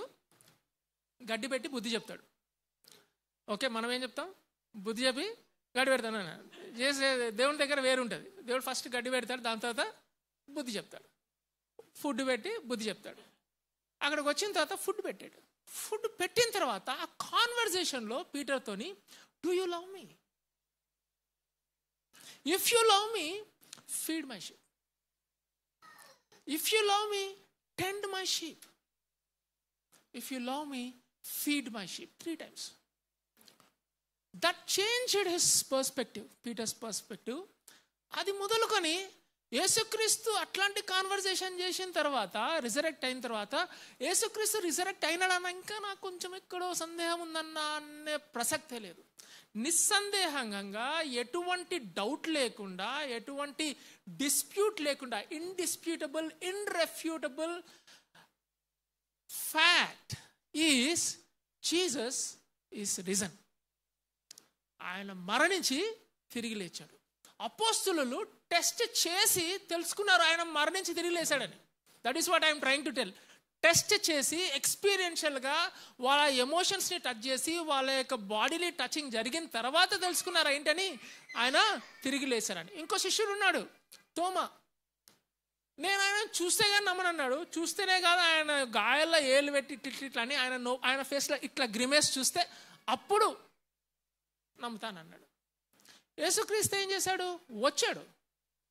గడ్డి పెట్టి బుద్ధి చెప్తాడు. ఓకే, మనం ఏం చెప్తాం? బుద్ధి చెప్పి గడ్డి పెడతాను చేసే దేవుని దగ్గర వేరు ఉంటుంది. దేవుడు ఫస్ట్ గడ్డి పెడతాడు, దాని తర్వాత బుద్ధి చెప్తాడు. ఫుడ్ పెట్టి బుద్ధి చెప్తాడు. అక్కడికి వచ్చిన తర్వాత ఫుడ్ పెట్టాడు. ఫుడ్ పెట్టిన తర్వాత ఆ కాన్వర్జేషన్లో పీటర్తోని, do you love me? If you love me, feed my sheep. If you love me, tend my sheep. If you love me, feed my sheep. 3 times. That changed his perspective, Peter's perspective. అది మొదలుకొని యేసుక్రీస్తు అట్లాంటి కాన్వర్జేషన్ చేసిన తర్వాత, రిజరెక్ట్ అయిన తర్వాత, యేసుక్రీస్తు రిజరెక్ట్ అయినాడన్న ఇంకా నాకు కొంచెం ఎక్కడో సందేహం ఉందన్న అనే ప్రసక్తే లేదు. నిస్సందేహంగా, ఎటువంటి డౌట్ లేకుండా, ఎటువంటి డిస్ప్యూట్ లేకుండా, indisputable, irrefutable fact is Jesus is risen. ఆయన మరణించి తిరిగి లేచాడు. అపోస్తులు టెస్ట్ చేసి తెలుసుకున్నారు ఆయన మరణించి తిరిగి లేచాడని. That is what I'm trying to tell. Test చేసి ఎక్స్పీరియన్షియల్గా వాళ్ళ ఎమోషన్స్ని టచ్ చేసి వాళ్ళ యొక్క బాడీని టచింగ్ జరిగిన తర్వాత తెలుసుకున్నారు ఏంటని, ఆయన తిరిగి లేచారని. ఇంకో శిష్యుడు ఉన్నాడు, తోమా. నేను ఆయన చూస్తే కానీ నమ్మనన్నాడు. చూస్తేనే కాదు, ఆయన గాయాల్లో ఏళ్ళు పెట్టి ఇట్లా అని ఆయన ఫేస్లో ఇట్లా గ్రిమేస్ చూస్తే అప్పుడు నమ్ముతానన్నాడు. యేసుక్రీస్తు ఏం చేశాడు? వచ్చాడు.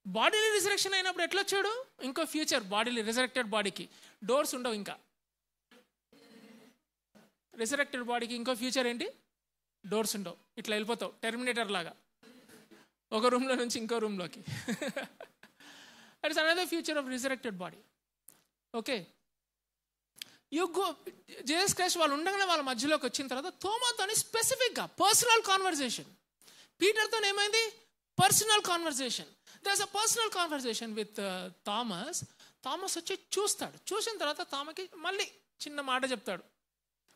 బాడీని రిజరెక్షన్ అయినప్పుడు ఎట్లా వచ్చాడు? ఇంకో ఫ్యూచర్ బాడీని, రిజరెక్టెడ్ బాడీకి డోర్స్ ఉండవు. ఇంకా రిజరెక్టెడ్ బాడీకి ఇంకో ఫ్యూచర్ ఏంటి? డోర్స్ ఉండవు, ఇట్లా వెళ్ళిపోతావు టెర్మినేటర్ లాగా ఒక రూమ్లో నుంచి ఇంకో రూమ్లోకి. That is another future of resurrected body. Okay, you go. Jesus Christ వాళ్ళు ఉండగానే వాళ్ళ మధ్యలోకి వచ్చిన తర్వాత తోమాతో స్పెసిఫిక్గా పర్సనల్ కాన్వర్జేషన్. పీటర్తో ఏమైంది? Personal conversation. There is a personal conversation with Thomas. Thomas వచ్చి చూస్తాడు. చూసిన తర్వాత థామస్కి మళ్ళీ చిన్న మాట చెప్తాడు,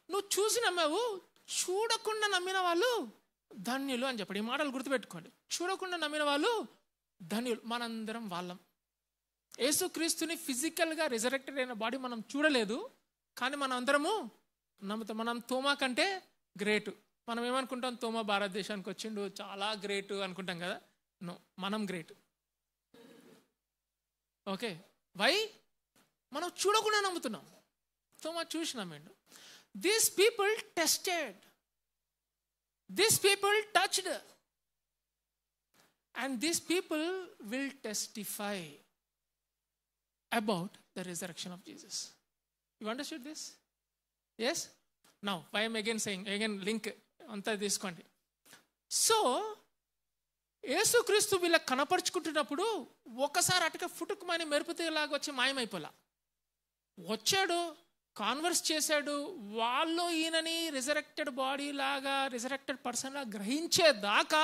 నువ్వు చూసి నమ్మావు, చూడకుండా నమ్మిన వాళ్ళు ధన్యులు అని చెప్పాడు. ఈ మాటలు గుర్తుపెట్టుకోండి. చూడకుండా నమ్మిన వాళ్ళు ధన్యులు. మనందరం వాళ్ళం. యేసుక్రీస్తుని ఫిజికల్గా రిజరెక్టెడ్ అయిన బాడీ మనం చూడలేదు, కానీ మనం అందరము నమ్ముతాం. మనం తోమా కంటే గ్రేటు. మనం ఏమనుకుంటాం? తోమా భారతదేశానికి వచ్చిండు, చాలా గ్రేటు అనుకుంటాం కదా. నో, మనం గ్రేట్. Okay, why? మనం చూడకుండా నమ్ముతున్నాం. తోమా చూసి నమ్మిండు. These people tested, these people touched, and these people will testify about the resurrection of Jesus. You understood this? Yes? Now, why I am again saying, again link anta తీసుకోండి. సో యేసుక్రీస్తు వీళ్ళకి కనపరుచుకుంటున్నప్పుడు ఒకసారి అటుక ఫుటుకుమని మెరుపుతీలాగా వచ్చి మాయమైపోలా. వచ్చాడు, కాన్వర్స్ చేశాడు. వాళ్ళు ఈయనని రిజరెక్టెడ్ బాడీ లాగా, రిజరెక్టెడ్ పర్సన్ లాగా గ్రహించేదాకా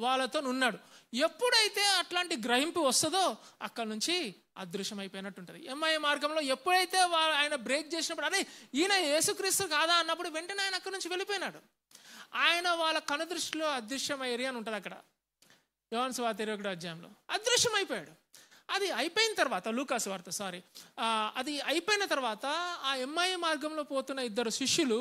వాళ్ళతో ఉన్నాడు. ఎప్పుడైతే అట్లాంటి గ్రహింపు వస్తుందో అక్కడ నుంచి అదృశ్యం అయిపోయినట్టు ఉంటుంది. ఎంఐఏ మార్గంలో ఎప్పుడైతే ఆయన బ్రేక్ చేసినప్పుడు, అదే ఈయన యేసుక్రీస్తు కాదా అన్నప్పుడు వెంటనే ఆయన అక్కడి నుంచి వెళ్ళిపోయినాడు. ఆయన వాళ్ళ కనుదృష్టిలో అదృశ్యమయ్యేరి అని ఉంటుంది అక్కడ యోహాను సువార్త 21వ అధ్యాయంలో. అదృశ్యం అయిపోయాడు. అది అయిపోయిన తర్వాత లూకాసు వార్త అది అయిపోయిన తర్వాత ఆ ఎంఐఏ మార్గంలో పోతున్న 2 శిష్యులు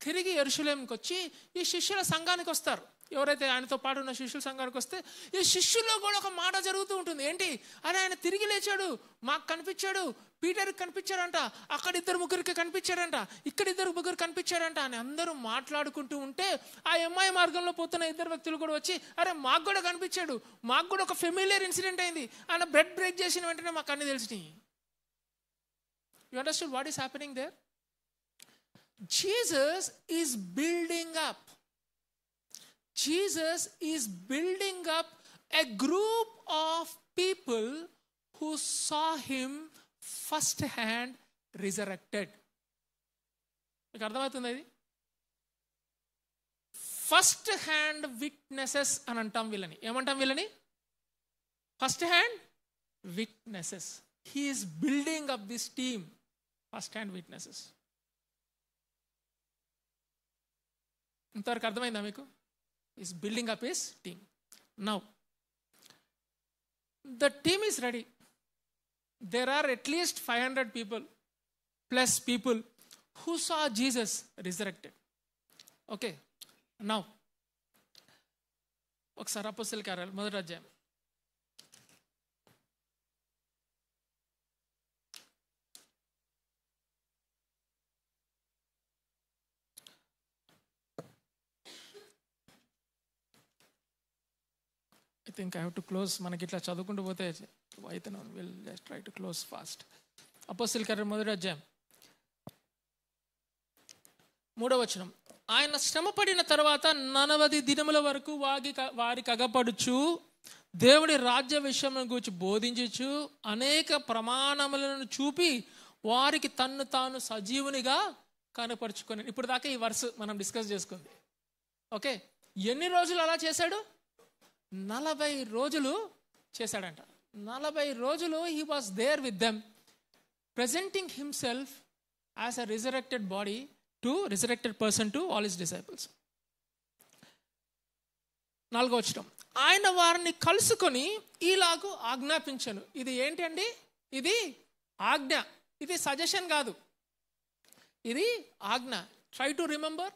తిరిగి యెరూషలేముకి వచ్చి ఈ శిష్యుల సంఘానికి వస్తారు. ఎవరైతే ఆయనతో పాటు ఉన్న శిష్యుల సంఘానికి వస్తే ఈ శిష్యుల్లో కూడా ఒక మాట జరుగుతూ ఉంటుంది. ఏంటి? అని ఆయన తిరిగి లేచాడు, మాకు కనిపించాడు, పీటర్కి కనిపించాడంట, అక్కడ 2-3 కనిపించాడంట, ఇక్కడ 2-3 కనిపించాడంట అని అందరూ మాట్లాడుకుంటూ ఉంటే ఆ ఎంఐ మార్గంలో పోతున్న 2 వ్యక్తులు కూడా వచ్చి, అరే మాకు కూడా కనిపించాడు, మాకు కూడా ఒక ఫెమిలియర్ ఇన్సిడెంట్ అయింది, ఆయన బ్రెడ్ బ్రేక్ చేసిన వెంటనే మాకు అన్ని తెలిసినాయి. You understand what is happening there? Jesus is building up. Jesus is building up a group of people who saw him first hand resurrected. మీకు అర్థమవుతుంది? ఇది ఫస్ట్ హ్యాండ్ విట్నెసెస్ అని అంటాం వీళ్ళని. ఏమంటాం వీళ్ళని? First hand witnesses. He is building up this team, first hand witnesses. ఇంతవరకు అర్థమైందా మీకు? Is building up his team. Now the team is ready. There are at least 500 people plus people who saw Jesus resurrected. Okay, now ఒకసారి అపోస్తలుల కార్యాలు 1వ అధ్యాయం. I think I have to close. మనకి ఇట్లా చదువుకుంటూ పోతే అయితే will just try to close fast. అపోస్తలుల కార్యం 1వ అధ్యాయం 3వ వచనం. ఆయన శ్రమపడిన తర్వాత 40 దినముల వరకు వారికి అగపడుచు దేవుడి రాజ్య విషయం గురించి బోధించుచు అనేక ప్రమాణములను చూపి వారికి తన్ను తాను సజీవునిగా కనపరుచుకొని. ఇప్పుడు దాకా ఈ వర్స్ మనం డిస్కస్ చేసుకుంది. ఓకే, ఎన్ని రోజులు అలా చేశాడు? 40 రోజులు చేశాడంట. 40 రోజులు he was there with them, presenting himself as a resurrected body to resurrected person to all his disciples. 4వ వచనం. ఆయన వారిని కలుసుకొని ఈలాగు ఆజ్ఞాపించను. ఇది ఏంటి అండి? ఇది ఆజ్ఞ. ఇది సజెషన్ కాదు, ఇది ఆజ్ఞ. Try to remember.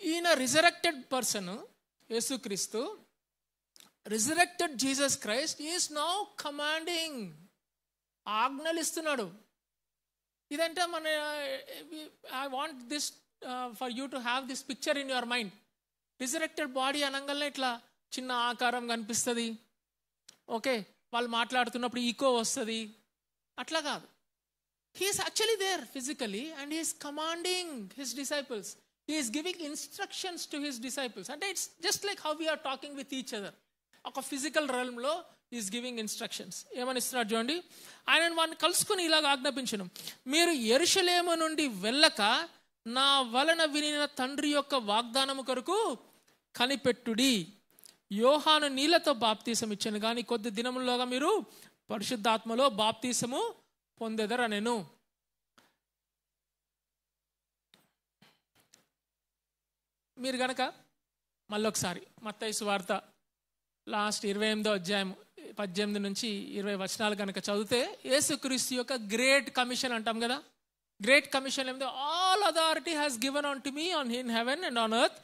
ఈయన రిజరెక్టెడ్ పర్సన్ యేసుక్రీస్తు, resurrected Jesus Christ is now commanding, ఆజ్ఞలు ఇస్తున్నాడు. ఇదంటే మన I want this for you to have this picture in your mind. Resurrected body అనగానే ఇట్లా చిన్న ఆకారం కనిపిస్తుంది. ఓకే, వాళ్ళు మాట్లాడుతున్నప్పుడు ఈకో వస్తుంది, అట్లా కాదు. He is actually there physically and he is commanding his disciples. He is giving instructions to his disciples. And it's just like how we are talking with each other. ఒక physical realmలో he is giving instructions. ఏమని ఇస్తున్నాడు చూడండి. ఆయన వారిని కలుసుకుని ఇలాగ ఆజ్ఞాపించను, మీరు యెరూషలేము నుండి వెళ్ళక నా వలన వినిన తండ్రి యొక్క వాగ్దానము కొరకు కనిపెట్టుడి. యోహాను నీళ్లతో బాప్తీసం ఇచ్చాను కానీ కొద్ది దినముల్లోగా మీరు పరిశుద్ధాత్మలో బాప్తీసము పొందెదరనెను. మీరు గనక మళ్ళొకసారి మత్తయి సువార్త లాస్ట్ 28వ అధ్యాయం 18 నుంచి 20 వచనాలు కనుక చదివితే యేసుక్రీస్తు యొక్క గ్రేట్ కమిషన్ అంటాం కదా. గ్రేట్ కమిషన్ ఏమిటో, all authority has given on to me on in heaven and on earth.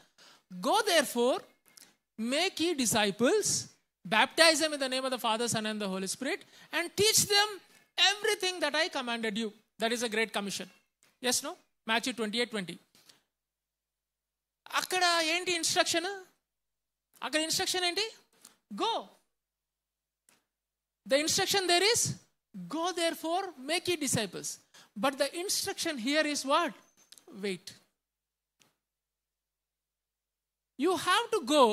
Go therefore, make ye disciples, baptize them in the name of the Father, Son and the Holy Spirit, and teach them everything that I commanded you. That is a great commission. Yes, no? Matthew 28:20. అక్కడ ఏంటి ఇన్స్ట్రక్షన్? అక్కడ ఇన్స్ట్రక్షన్ ఏంటి? Go. The instruction there is, go therefore, make ye disciples. But the instruction here is what? Wait. You have to go,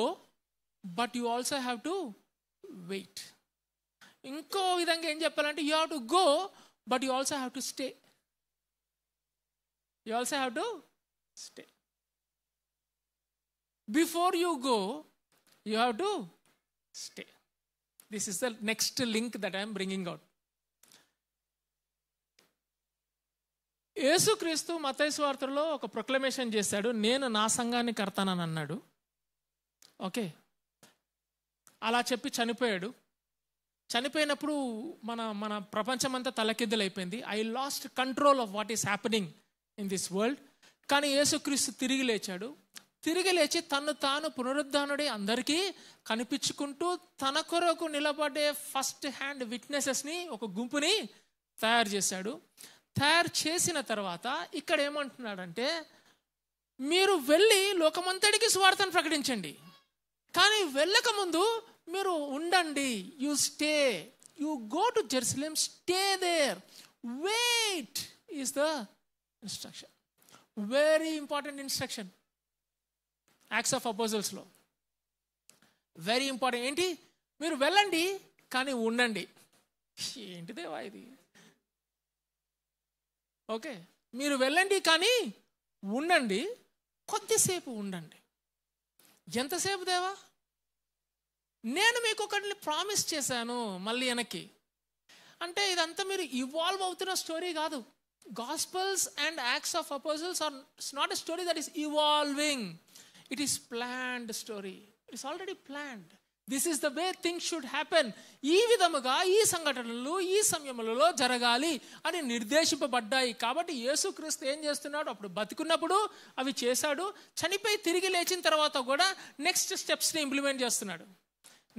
but you also have to wait. ఇంకో విధంగా ఏం చెప్పాలంటే, you have to go, but you also have to stay. You also have to stay. Before you go, you have to stay. This is the next link that I am bringing out. యేసుక్రీస్తు మత్తయి సువార్తలో ఒక ప్రొక్లమేషన్ చేశాడు, నేను నా సంఘాన్ని కడతానని అన్నాడు. ఓకే, అలా చెప్పి చనిపోయాడు. చనిపోయినప్పుడు మన ప్రపంచమంతా తలకిద్దలైపోయింది. I lost control of what is happening in this world. కానీ యేసుక్రీస్తు తిరిగి లేచాడు. తిరిగి లేచి తను తాను పునరుద్ధానుడై అందరికీ కనిపించుకుంటూ తన కొరకు నిలబడే ఫస్ట్ హ్యాండ్ విట్నెసెస్ని ఒక గుంపుని తయారు చేశాడు. తయారు చేసిన తర్వాత ఇక్కడ ఏమంటున్నాడంటే, మీరు వెళ్ళి లోకమంతటికి సువార్తను ప్రకటించండి, కానీ వెళ్ళక ముందు మీరు ఉండండి. You stay, you go to Jerusalem, stay there, wait is the instruction. Very important instruction. Acts of అపోజిల్స్లో వెరీ ఇంపార్టెంట్. ఏంటి? మీరు వెళ్ళండి కానీ ఉండండి. ఏంటిదేవా ఇది? ఓకే, మీరు వెళ్ళండి కానీ ఉండండి, కొద్దిసేపు ఉండండి. ఎంతసేపు దేవా? నేను మీకు ఒకటి ప్రామిస్ చేశాను మళ్ళీ వెనక్కి. అంటే ఇదంతా మీరు ఇవాల్వ్ అవుతున్న స్టోరీ కాదు. Gospels and Acts of Apostles are not a story that is evolving. It is planned story. It is already planned. This is the way things should happen. ఈ విధముగా ఈ సంఘటనలు ఈ సమయములలో జరగాలి అని నిర్దేశింపబడ్డాయి. కాబట్టి యేసుక్రీస్తు ఏం చేస్తున్నాడు? అప్పుడు బతికున్నప్పుడు అవి చేశాడు. చనిపోయి తిరిగి లేచిన తర్వాత కూడా నెక్స్ట్ స్టెప్స్ని ఇంప్లిమెంట్ చేస్తున్నాడు.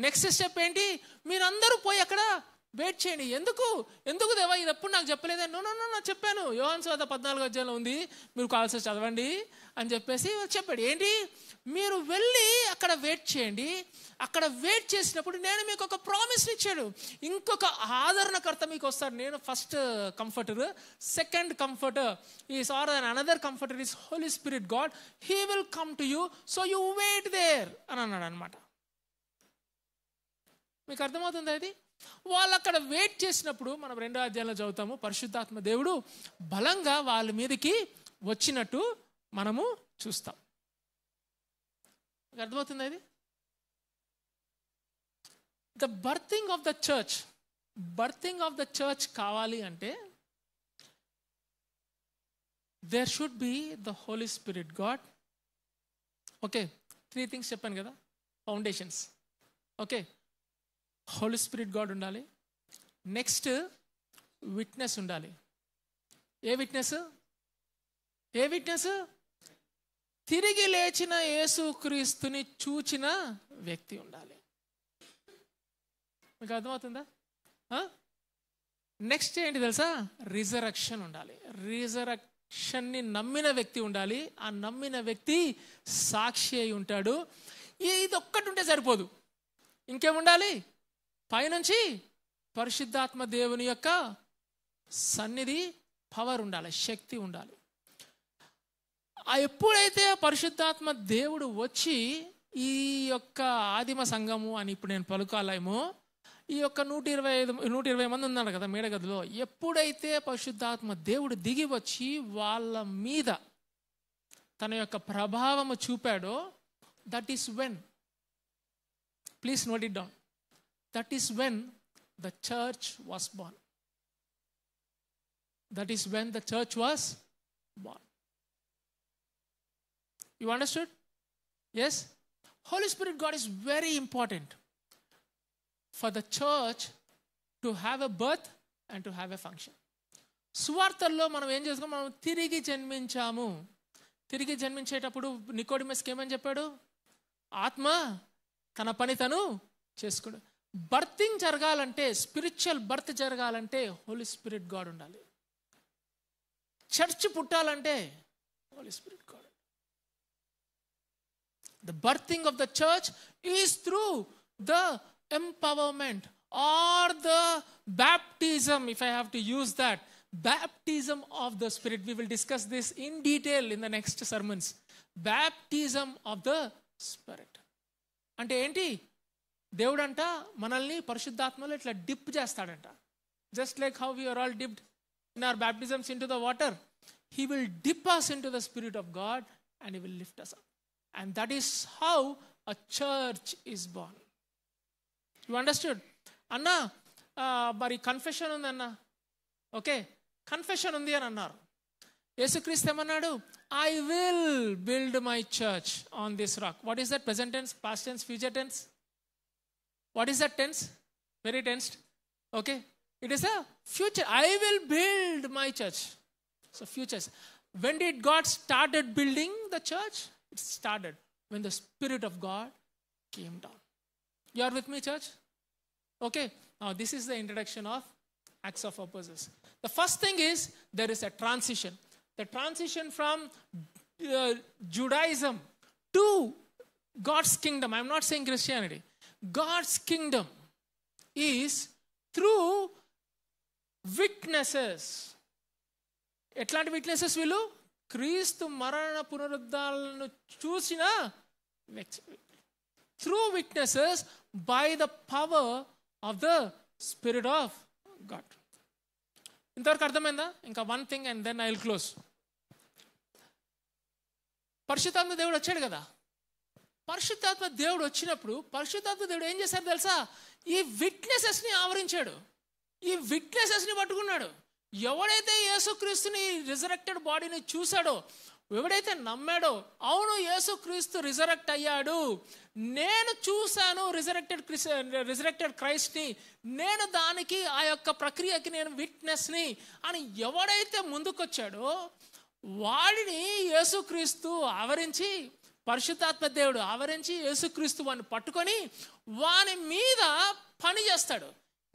నెక్స్ట్ స్టెప్ ఏంటి? మీరందరూ పోయి అక్కడ వెయిట్ చేయండి. ఎందుకు దేవా ఇది ఎప్పుడు నాకు చెప్పలేదే? నో చెప్పాను, యోహాను సువార్త 14వ అధ్యాయంలో ఉంది, మీరు కావాల్సి చదవండి అని చెప్పేసి చెప్పాడు. ఏంటి? మీరు వెళ్ళి అక్కడ వెయిట్ చేయండి. అక్కడ వెయిట్ చేసినప్పుడు నేను మీకు ఒక ప్రామిస్ ఇచ్చాడు. ఇంకొక ఆదరణకర్త మీకు వస్తాడు. నేను first comforter, second comforter is or another comforter is Holy spirit God. He will come to you, so you wait there అని అన్నాడు అనమాట. మీకు అర్థమవుతుందా ఇది? వాళ్ళు అక్కడ వెయిట్ చేసినప్పుడు మనం 2వ అధ్యాయంలో చదువుతాము, పరిశుద్ధాత్మ దేవుడు బలంగా వాళ్ళ మీదకి వచ్చినట్టు మనము చూస్తాం. మీకు అర్థమవుతుందా ఇది? The birthing of the church కావాలి అంటే there should be the Holy spirit God. Okay, 3 things చెప్పాను కదా, foundations. Okay, Holy spirit God ఉండాలి. నెక్స్ట్ విట్నెస్ ఉండాలి. ఏ విట్నెస్? తిరిగి లేచిన యేసుక్రీస్తుని చూచిన వ్యక్తి ఉండాలి. మీకు అర్థమవుతుందా? నెక్స్ట్ ఏంటి తెలుసా? రిజరక్షన్ ఉండాలి. రిజరక్షన్ని నమ్మిన వ్యక్తి ఉండాలి. ఆ నమ్మిన వ్యక్తి సాక్షి అయి ఉంటాడు. ఇది ఒక్కటి ఉంటే సరిపోదు, ఇంకేముండాలి? పైనుంచి పరిశుద్ధాత్మ దేవుని యొక్క సన్నిధి పవర్ ఉండాలి, శక్తి ఉండాలి. ఎప్పుడైతే పరిశుద్ధాత్మ దేవుడు వచ్చి ఈ యొక్క ఆదిమ సంఘము అని ఇప్పుడు నేను పలుకాలేమో, ఈ యొక్క 120 మంది ఉన్నారు కదా మేడగదిలో, ఎప్పుడైతే పరిశుద్ధాత్మ దేవుడు దిగి వచ్చి వాళ్ళ మీద తన యొక్క ప్రభావము చూపాడో, that is when, please note it down, that is when the church was born. That is when the church was born. You understood? Yes? Holy Spirit God is very important for the church to have a birth and to have a function. సువార్తల్లో మనం ఏం చేసుకున్నాం, మనం తిరిగి జన్మించాము. తిరిగి జన్మించేటప్పుడు నికోడిమస్కి ఏమని చెప్పాడు? ఆత్మ తన పని తను చేసుకోడు. బర్తింగ్ జరగాలంటే, స్పిరిచువల్ బర్త్ జరగాలంటే హోలీ స్పిరిట్ గాడ్ ఉండాలి. చర్చ్ పుట్టాలంటే holy spirit God. The birthing of the church is through the empowerment or the baptism, if I have to use that, baptism of the Spirit. We will discuss this in detail in the next sermons. Baptism of the Spirit. అంటే ఏంటి? దేవుడంట మనల్ని పరిశుద్ధాత్మలో ఇట్లా డిప్ చేస్తాడంట. Just like how we are all dipped in our baptisms into the water, he will dip us into the Spirit of God and he will lift us up. And that is how a church is born. You understood? Anna, మరి కన్ఫెషన్ ఉంది అన్న. ఓకే, కన్ఫెషన్ ఉంది అని అన్నారు. యేసుక్రీస్తు ఏమన్నాడు? I will build my church on this rock. What is that? Present tense, past tense, future tense? What is that tense? Very tensed. Okay, it is a future. I will build my church. So futures. When did God started building the church? It started when the Spirit of God came down. You are with me, church? Okay, now this is the introduction of Acts of Apostles. The first thing is there is a transition. The transition from Judaism to God's kingdom. I am not saying Christianity. God's kingdom is through witnesses. ఎట్లాంటి విట్నెసెస్ వీళ్ళు? క్రీస్తు మరణ పునరుద్ధాలను చూసిన through witnesses by the power of the Spirit of God. ఇంతవరకు అర్థమైందా? ఇంకా one thing and then I will close. పరిశుద్ధాత్మ దేవుడు వచ్చాడు కదా. పరిశుద్ధాత్మ దేవుడు వచ్చినప్పుడు పరిశుద్ధాత్మ దేవుడు ఏం చేశారు తెలుసా? ఈ విట్నెసెస్ని ఆవరించాడు. ఈ విట్నెసెస్ని పట్టుకున్నాడు. ఎవడైతే యేసుక్రీస్తుని రిజరెక్టెడ్ బాడీని చూశాడో, ఎవడైతే నమ్మాడో, అవును యేసుక్రీస్తు రిజరెక్ట్ అయ్యాడు, నేను చూశాను రిజరెక్టెడ్ క్రైస్ట్ని, నేను దానికి ఆ యొక్క ప్రక్రియకి నేను విట్నెస్ని అని ఎవడైతే ముందుకొచ్చాడో వాడిని యేసుక్రీస్తు ఆవరించి, పరిశుద్ధాత్మ దేవుడు ఆవరించి యేసుక్రీస్తు వాడిని పట్టుకొని వాని మీద పని చేస్తాడు.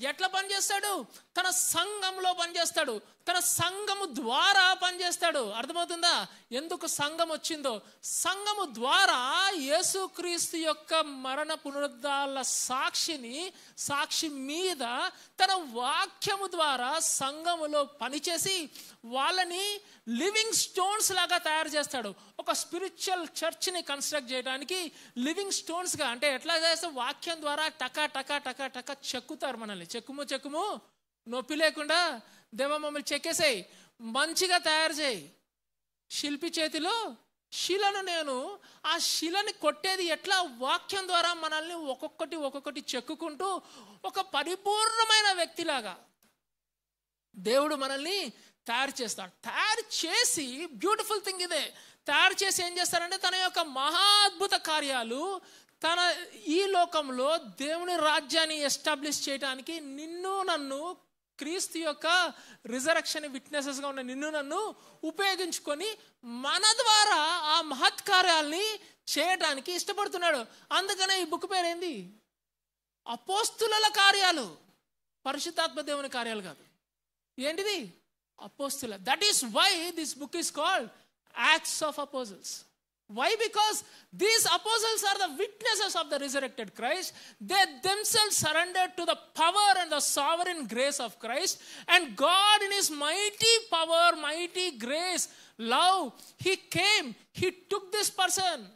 ఎట్లా పనిచేస్తాడు? తన సంఘంలో పనిచేస్తాడు. తన సంఘము ద్వారా పనిచేస్తాడు. అర్థమవుతుందా ఎందుకు సంఘం వచ్చిందో? సంఘము ద్వారా యేసుక్రీస్తు యొక్క మరణ పునరుద్ధాల సాక్షి మీద తన వాక్యము ద్వారా సంఘములో పనిచేసి వాళ్ళని లివింగ్ స్టోన్స్ లాగా తయారు చేస్తాడు. ఒక స్పిరిచువల్ చర్చ్ని కన్స్ట్రక్ట్ చేయడానికి లివింగ్ స్టోన్స్గా, అంటే ఎట్లా చేస్తే వాక్యం ద్వారా టకా టకా టకా టకా చెక్కుతారు మనల్ని. చెక్కుము నొప్పి లేకుండా దేవా మమ్మల్ని చెక్కేసాయి, మంచిగా తయారు చేయి. శిల్పి చేతిలో శిలను, నేను ఆ శిలని కొట్టేది ఎట్లా? వాక్యం ద్వారా మనల్ని ఒక్కొక్కటి చెక్కుకుంటూ ఒక పరిపూర్ణమైన వ్యక్తిలాగా దేవుడు మనల్ని తయారు చేస్తాడు. తయారు చేసి, బ్యూటిఫుల్ థింగ్ ఇదే, తయారు చేసి ఏం చేస్తారంటే తన యొక్క మహా అద్భుత కార్యాలు తన ఈ లోకంలో దేవుని రాజ్యాన్ని ఎస్టాబ్లిష్ చేయడానికి నిన్ను నన్ను, క్రీస్తు యొక్క రిజరెక్షన్ విట్నెసెస్గా ఉన్న నిన్ను నన్ను ఉపయోగించుకొని మన ద్వారా ఆ మహత్కార్యాల్ని చేయడానికి ఇష్టపడుతున్నాడు. అందుకనే ఈ బుక్ పేరేంది? అపోస్తుల కార్యాలు. పరిశుద్ధాత్మ దేవుని కార్యాలు కాదు. ఏంటిది? అపోస్తుల. That is why this book is called Acts of Apostles. Why? Because these apostles are the witnesses of the resurrected Christ. They themselves surrendered to the power and the sovereign grace of Christ. And God, in His mighty power, mighty grace, love, He came, He took this person,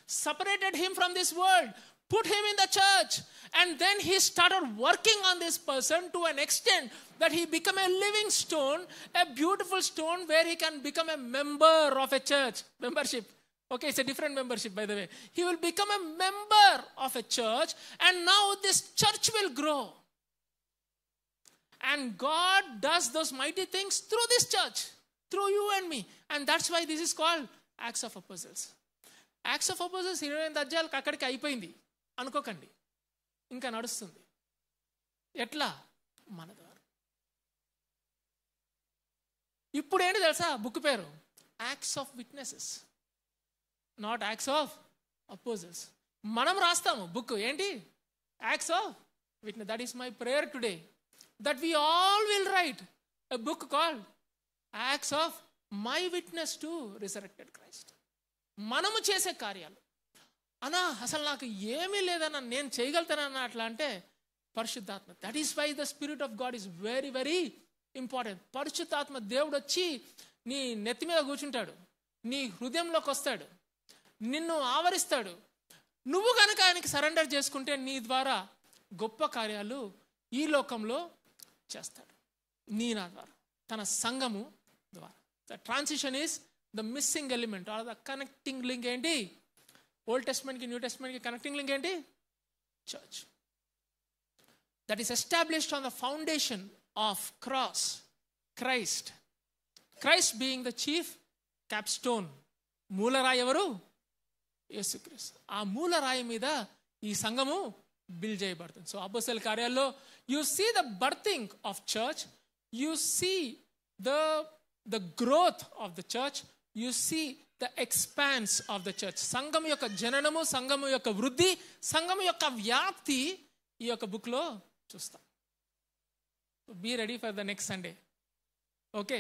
separated him from this world, put him in the church, and then He started working on this person to an extent that he became a living stone, a beautiful stone where he can become a member of a church. Membership. Okay, it's a different membership, by the way. He will become a member of a church, and now this church will grow. And God does those mighty things through this church, through you and me. And that's why this is called Acts of Apostles. Acts of Apostles 28 అధ్యాయాలకు అక్కడికి అయిపోయింది అనుకోకండి, ఇంకా నడుస్తుంది. ఎట్లా? మన ద్వారా. ఇప్పుడు ఏంటి తెలుసా బుక్ పేరు? Acts of witnesses, not acts of అపోజల్స్. మనం రాస్తాము బుక్ ఏంటి? Acts of witness. That is my prayer today, that we all will write a book called Acts of my witness to resurrected Christ. మనము చేసే కార్యాలు అన్నా అసలు నాకు ఏమీ లేదన్నా, నేను చేయగలుగుతానన్నా అట్లా అంటే పరిశుద్ధాత్మ. That is why the Spirit of God is very very important. పరిశుద్ధాత్మ దేవుడు వచ్చి నీ నెత్తి మీద కూర్చుంటాడు, నీ హృదయంలోకి వస్తాడు, నిన్ను ఆవరిస్తాడు. నువ్వు కనుక ఆయనకి సరెండర్ చేసుకుంటే నీ ద్వారా గొప్ప కార్యాలు ఈ లోకంలో చేస్తాడు, నీ నా ద్వారా, తన సంఘము ద్వారా. The transition is the missing element or the connecting link. ఏంటి? ఓల్డ్ టెస్ట్మెంట్కి న్యూ టెస్ట్మెంట్కి కనెక్టింగ్ లింక్ ఏంటి? Church. That is established on the foundation of cross, Christ. Christ being the chief capstone. మూలరాయి ఎవరు? యేసుక్రీస్తు. ఆ మూలరాయి మీద ఈ సంఘము బిల్డ్ చేయబడుతుంది. సో అపోస్తల కార్యాల్లో you see the birthing of church, you see the growth of the church, you see the expanse of the church. సంఘం యొక్క జననము, సంఘము యొక్క వృద్ధి, సంఘము యొక్క వ్యాప్తి ఈ యొక్క బుక్లో చూస్తాం. Be ready for the next Sunday. Okay,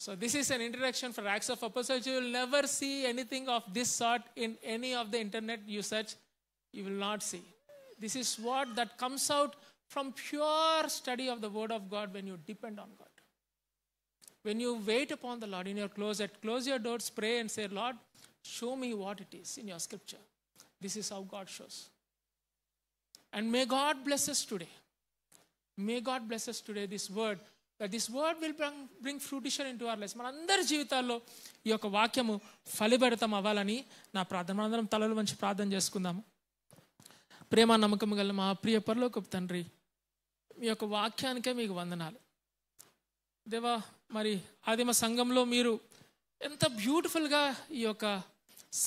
so this is an introduction for Acts of Apostles. You will never see anything of this sort in any of the internet you search. You will not see. This is what that comes out from pure study of the word of God when you depend on God. When you wait upon the Lord in your closet, close your doors, pray and say, Lord, show me what it is in your scripture. This is how God shows. And may God bless us today. May God bless us today, this word. That this word will bring fruition into our lives. మనందరి జీవితాల్లో ఈ యొక్క వాక్యము ఫలిభరితం అవ్వాలని నా ప్రార్థన. మనందరం తలలు వంచి ప్రార్థన చేసుకుందాము. ప్రేమ నమ్మకం గల మా ప్రియ పరలోకపు తండ్రి, మీ యొక్క వాక్యానికే మీకు వందనాలు దేవా. మరి ఆదిమ సంఘంలో మీరు ఎంత బ్యూటిఫుల్గా ఈ యొక్క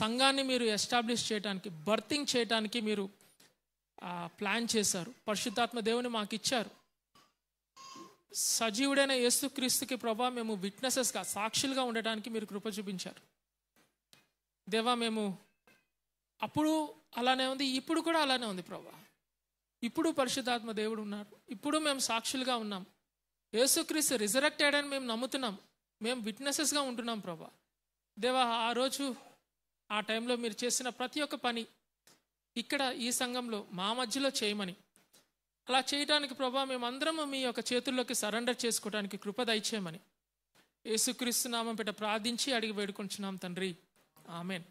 సంఘాన్ని మీరు ఎస్టాబ్లిష్ చేయడానికి, బర్తింగ్ చేయడానికి మీరు ప్లాన్ చేశారు. పరిశుద్ధాత్మ దేవుని మాకు ఇచ్చారు. సజీవుడైన యేసుక్రీస్తుకి ప్రభా మేము విట్నెసెస్గా, సాక్షులుగా ఉండటానికి మీరు కృప చూపించారు దేవా. మేము అప్పుడు అలానే ఉంది, ఇప్పుడు కూడా అలానే ఉంది ప్రభా. ఇప్పుడు పరిశుద్ధాత్మ దేవుడు ఉన్నారు, ఇప్పుడు మేము సాక్షులుగా ఉన్నాం. యేసుక్రీస్తు రిజరెక్టెడ్ అని మేము నమ్ముతున్నాం, మేము విట్నెసెస్గా ఉంటున్నాం ప్రభా. దేవా, ఆ రోజు ఆ టైంలో మీరు చేసిన ప్రతి ఒక్క పని ఇక్కడ ఈ సంఘంలో మా మధ్యలో చేయమని, అలా చేయడానికి ప్రభా మేమందరము మీ యొక్క చేతుల్లోకి సరెండర్ చేసుకోవడానికి కృప దయచేయమని యేసుక్రీస్తు నామం పేట ప్రార్థించి అడిగి వేడుకొంచున్నాం తండ్రి. ఆమెన్.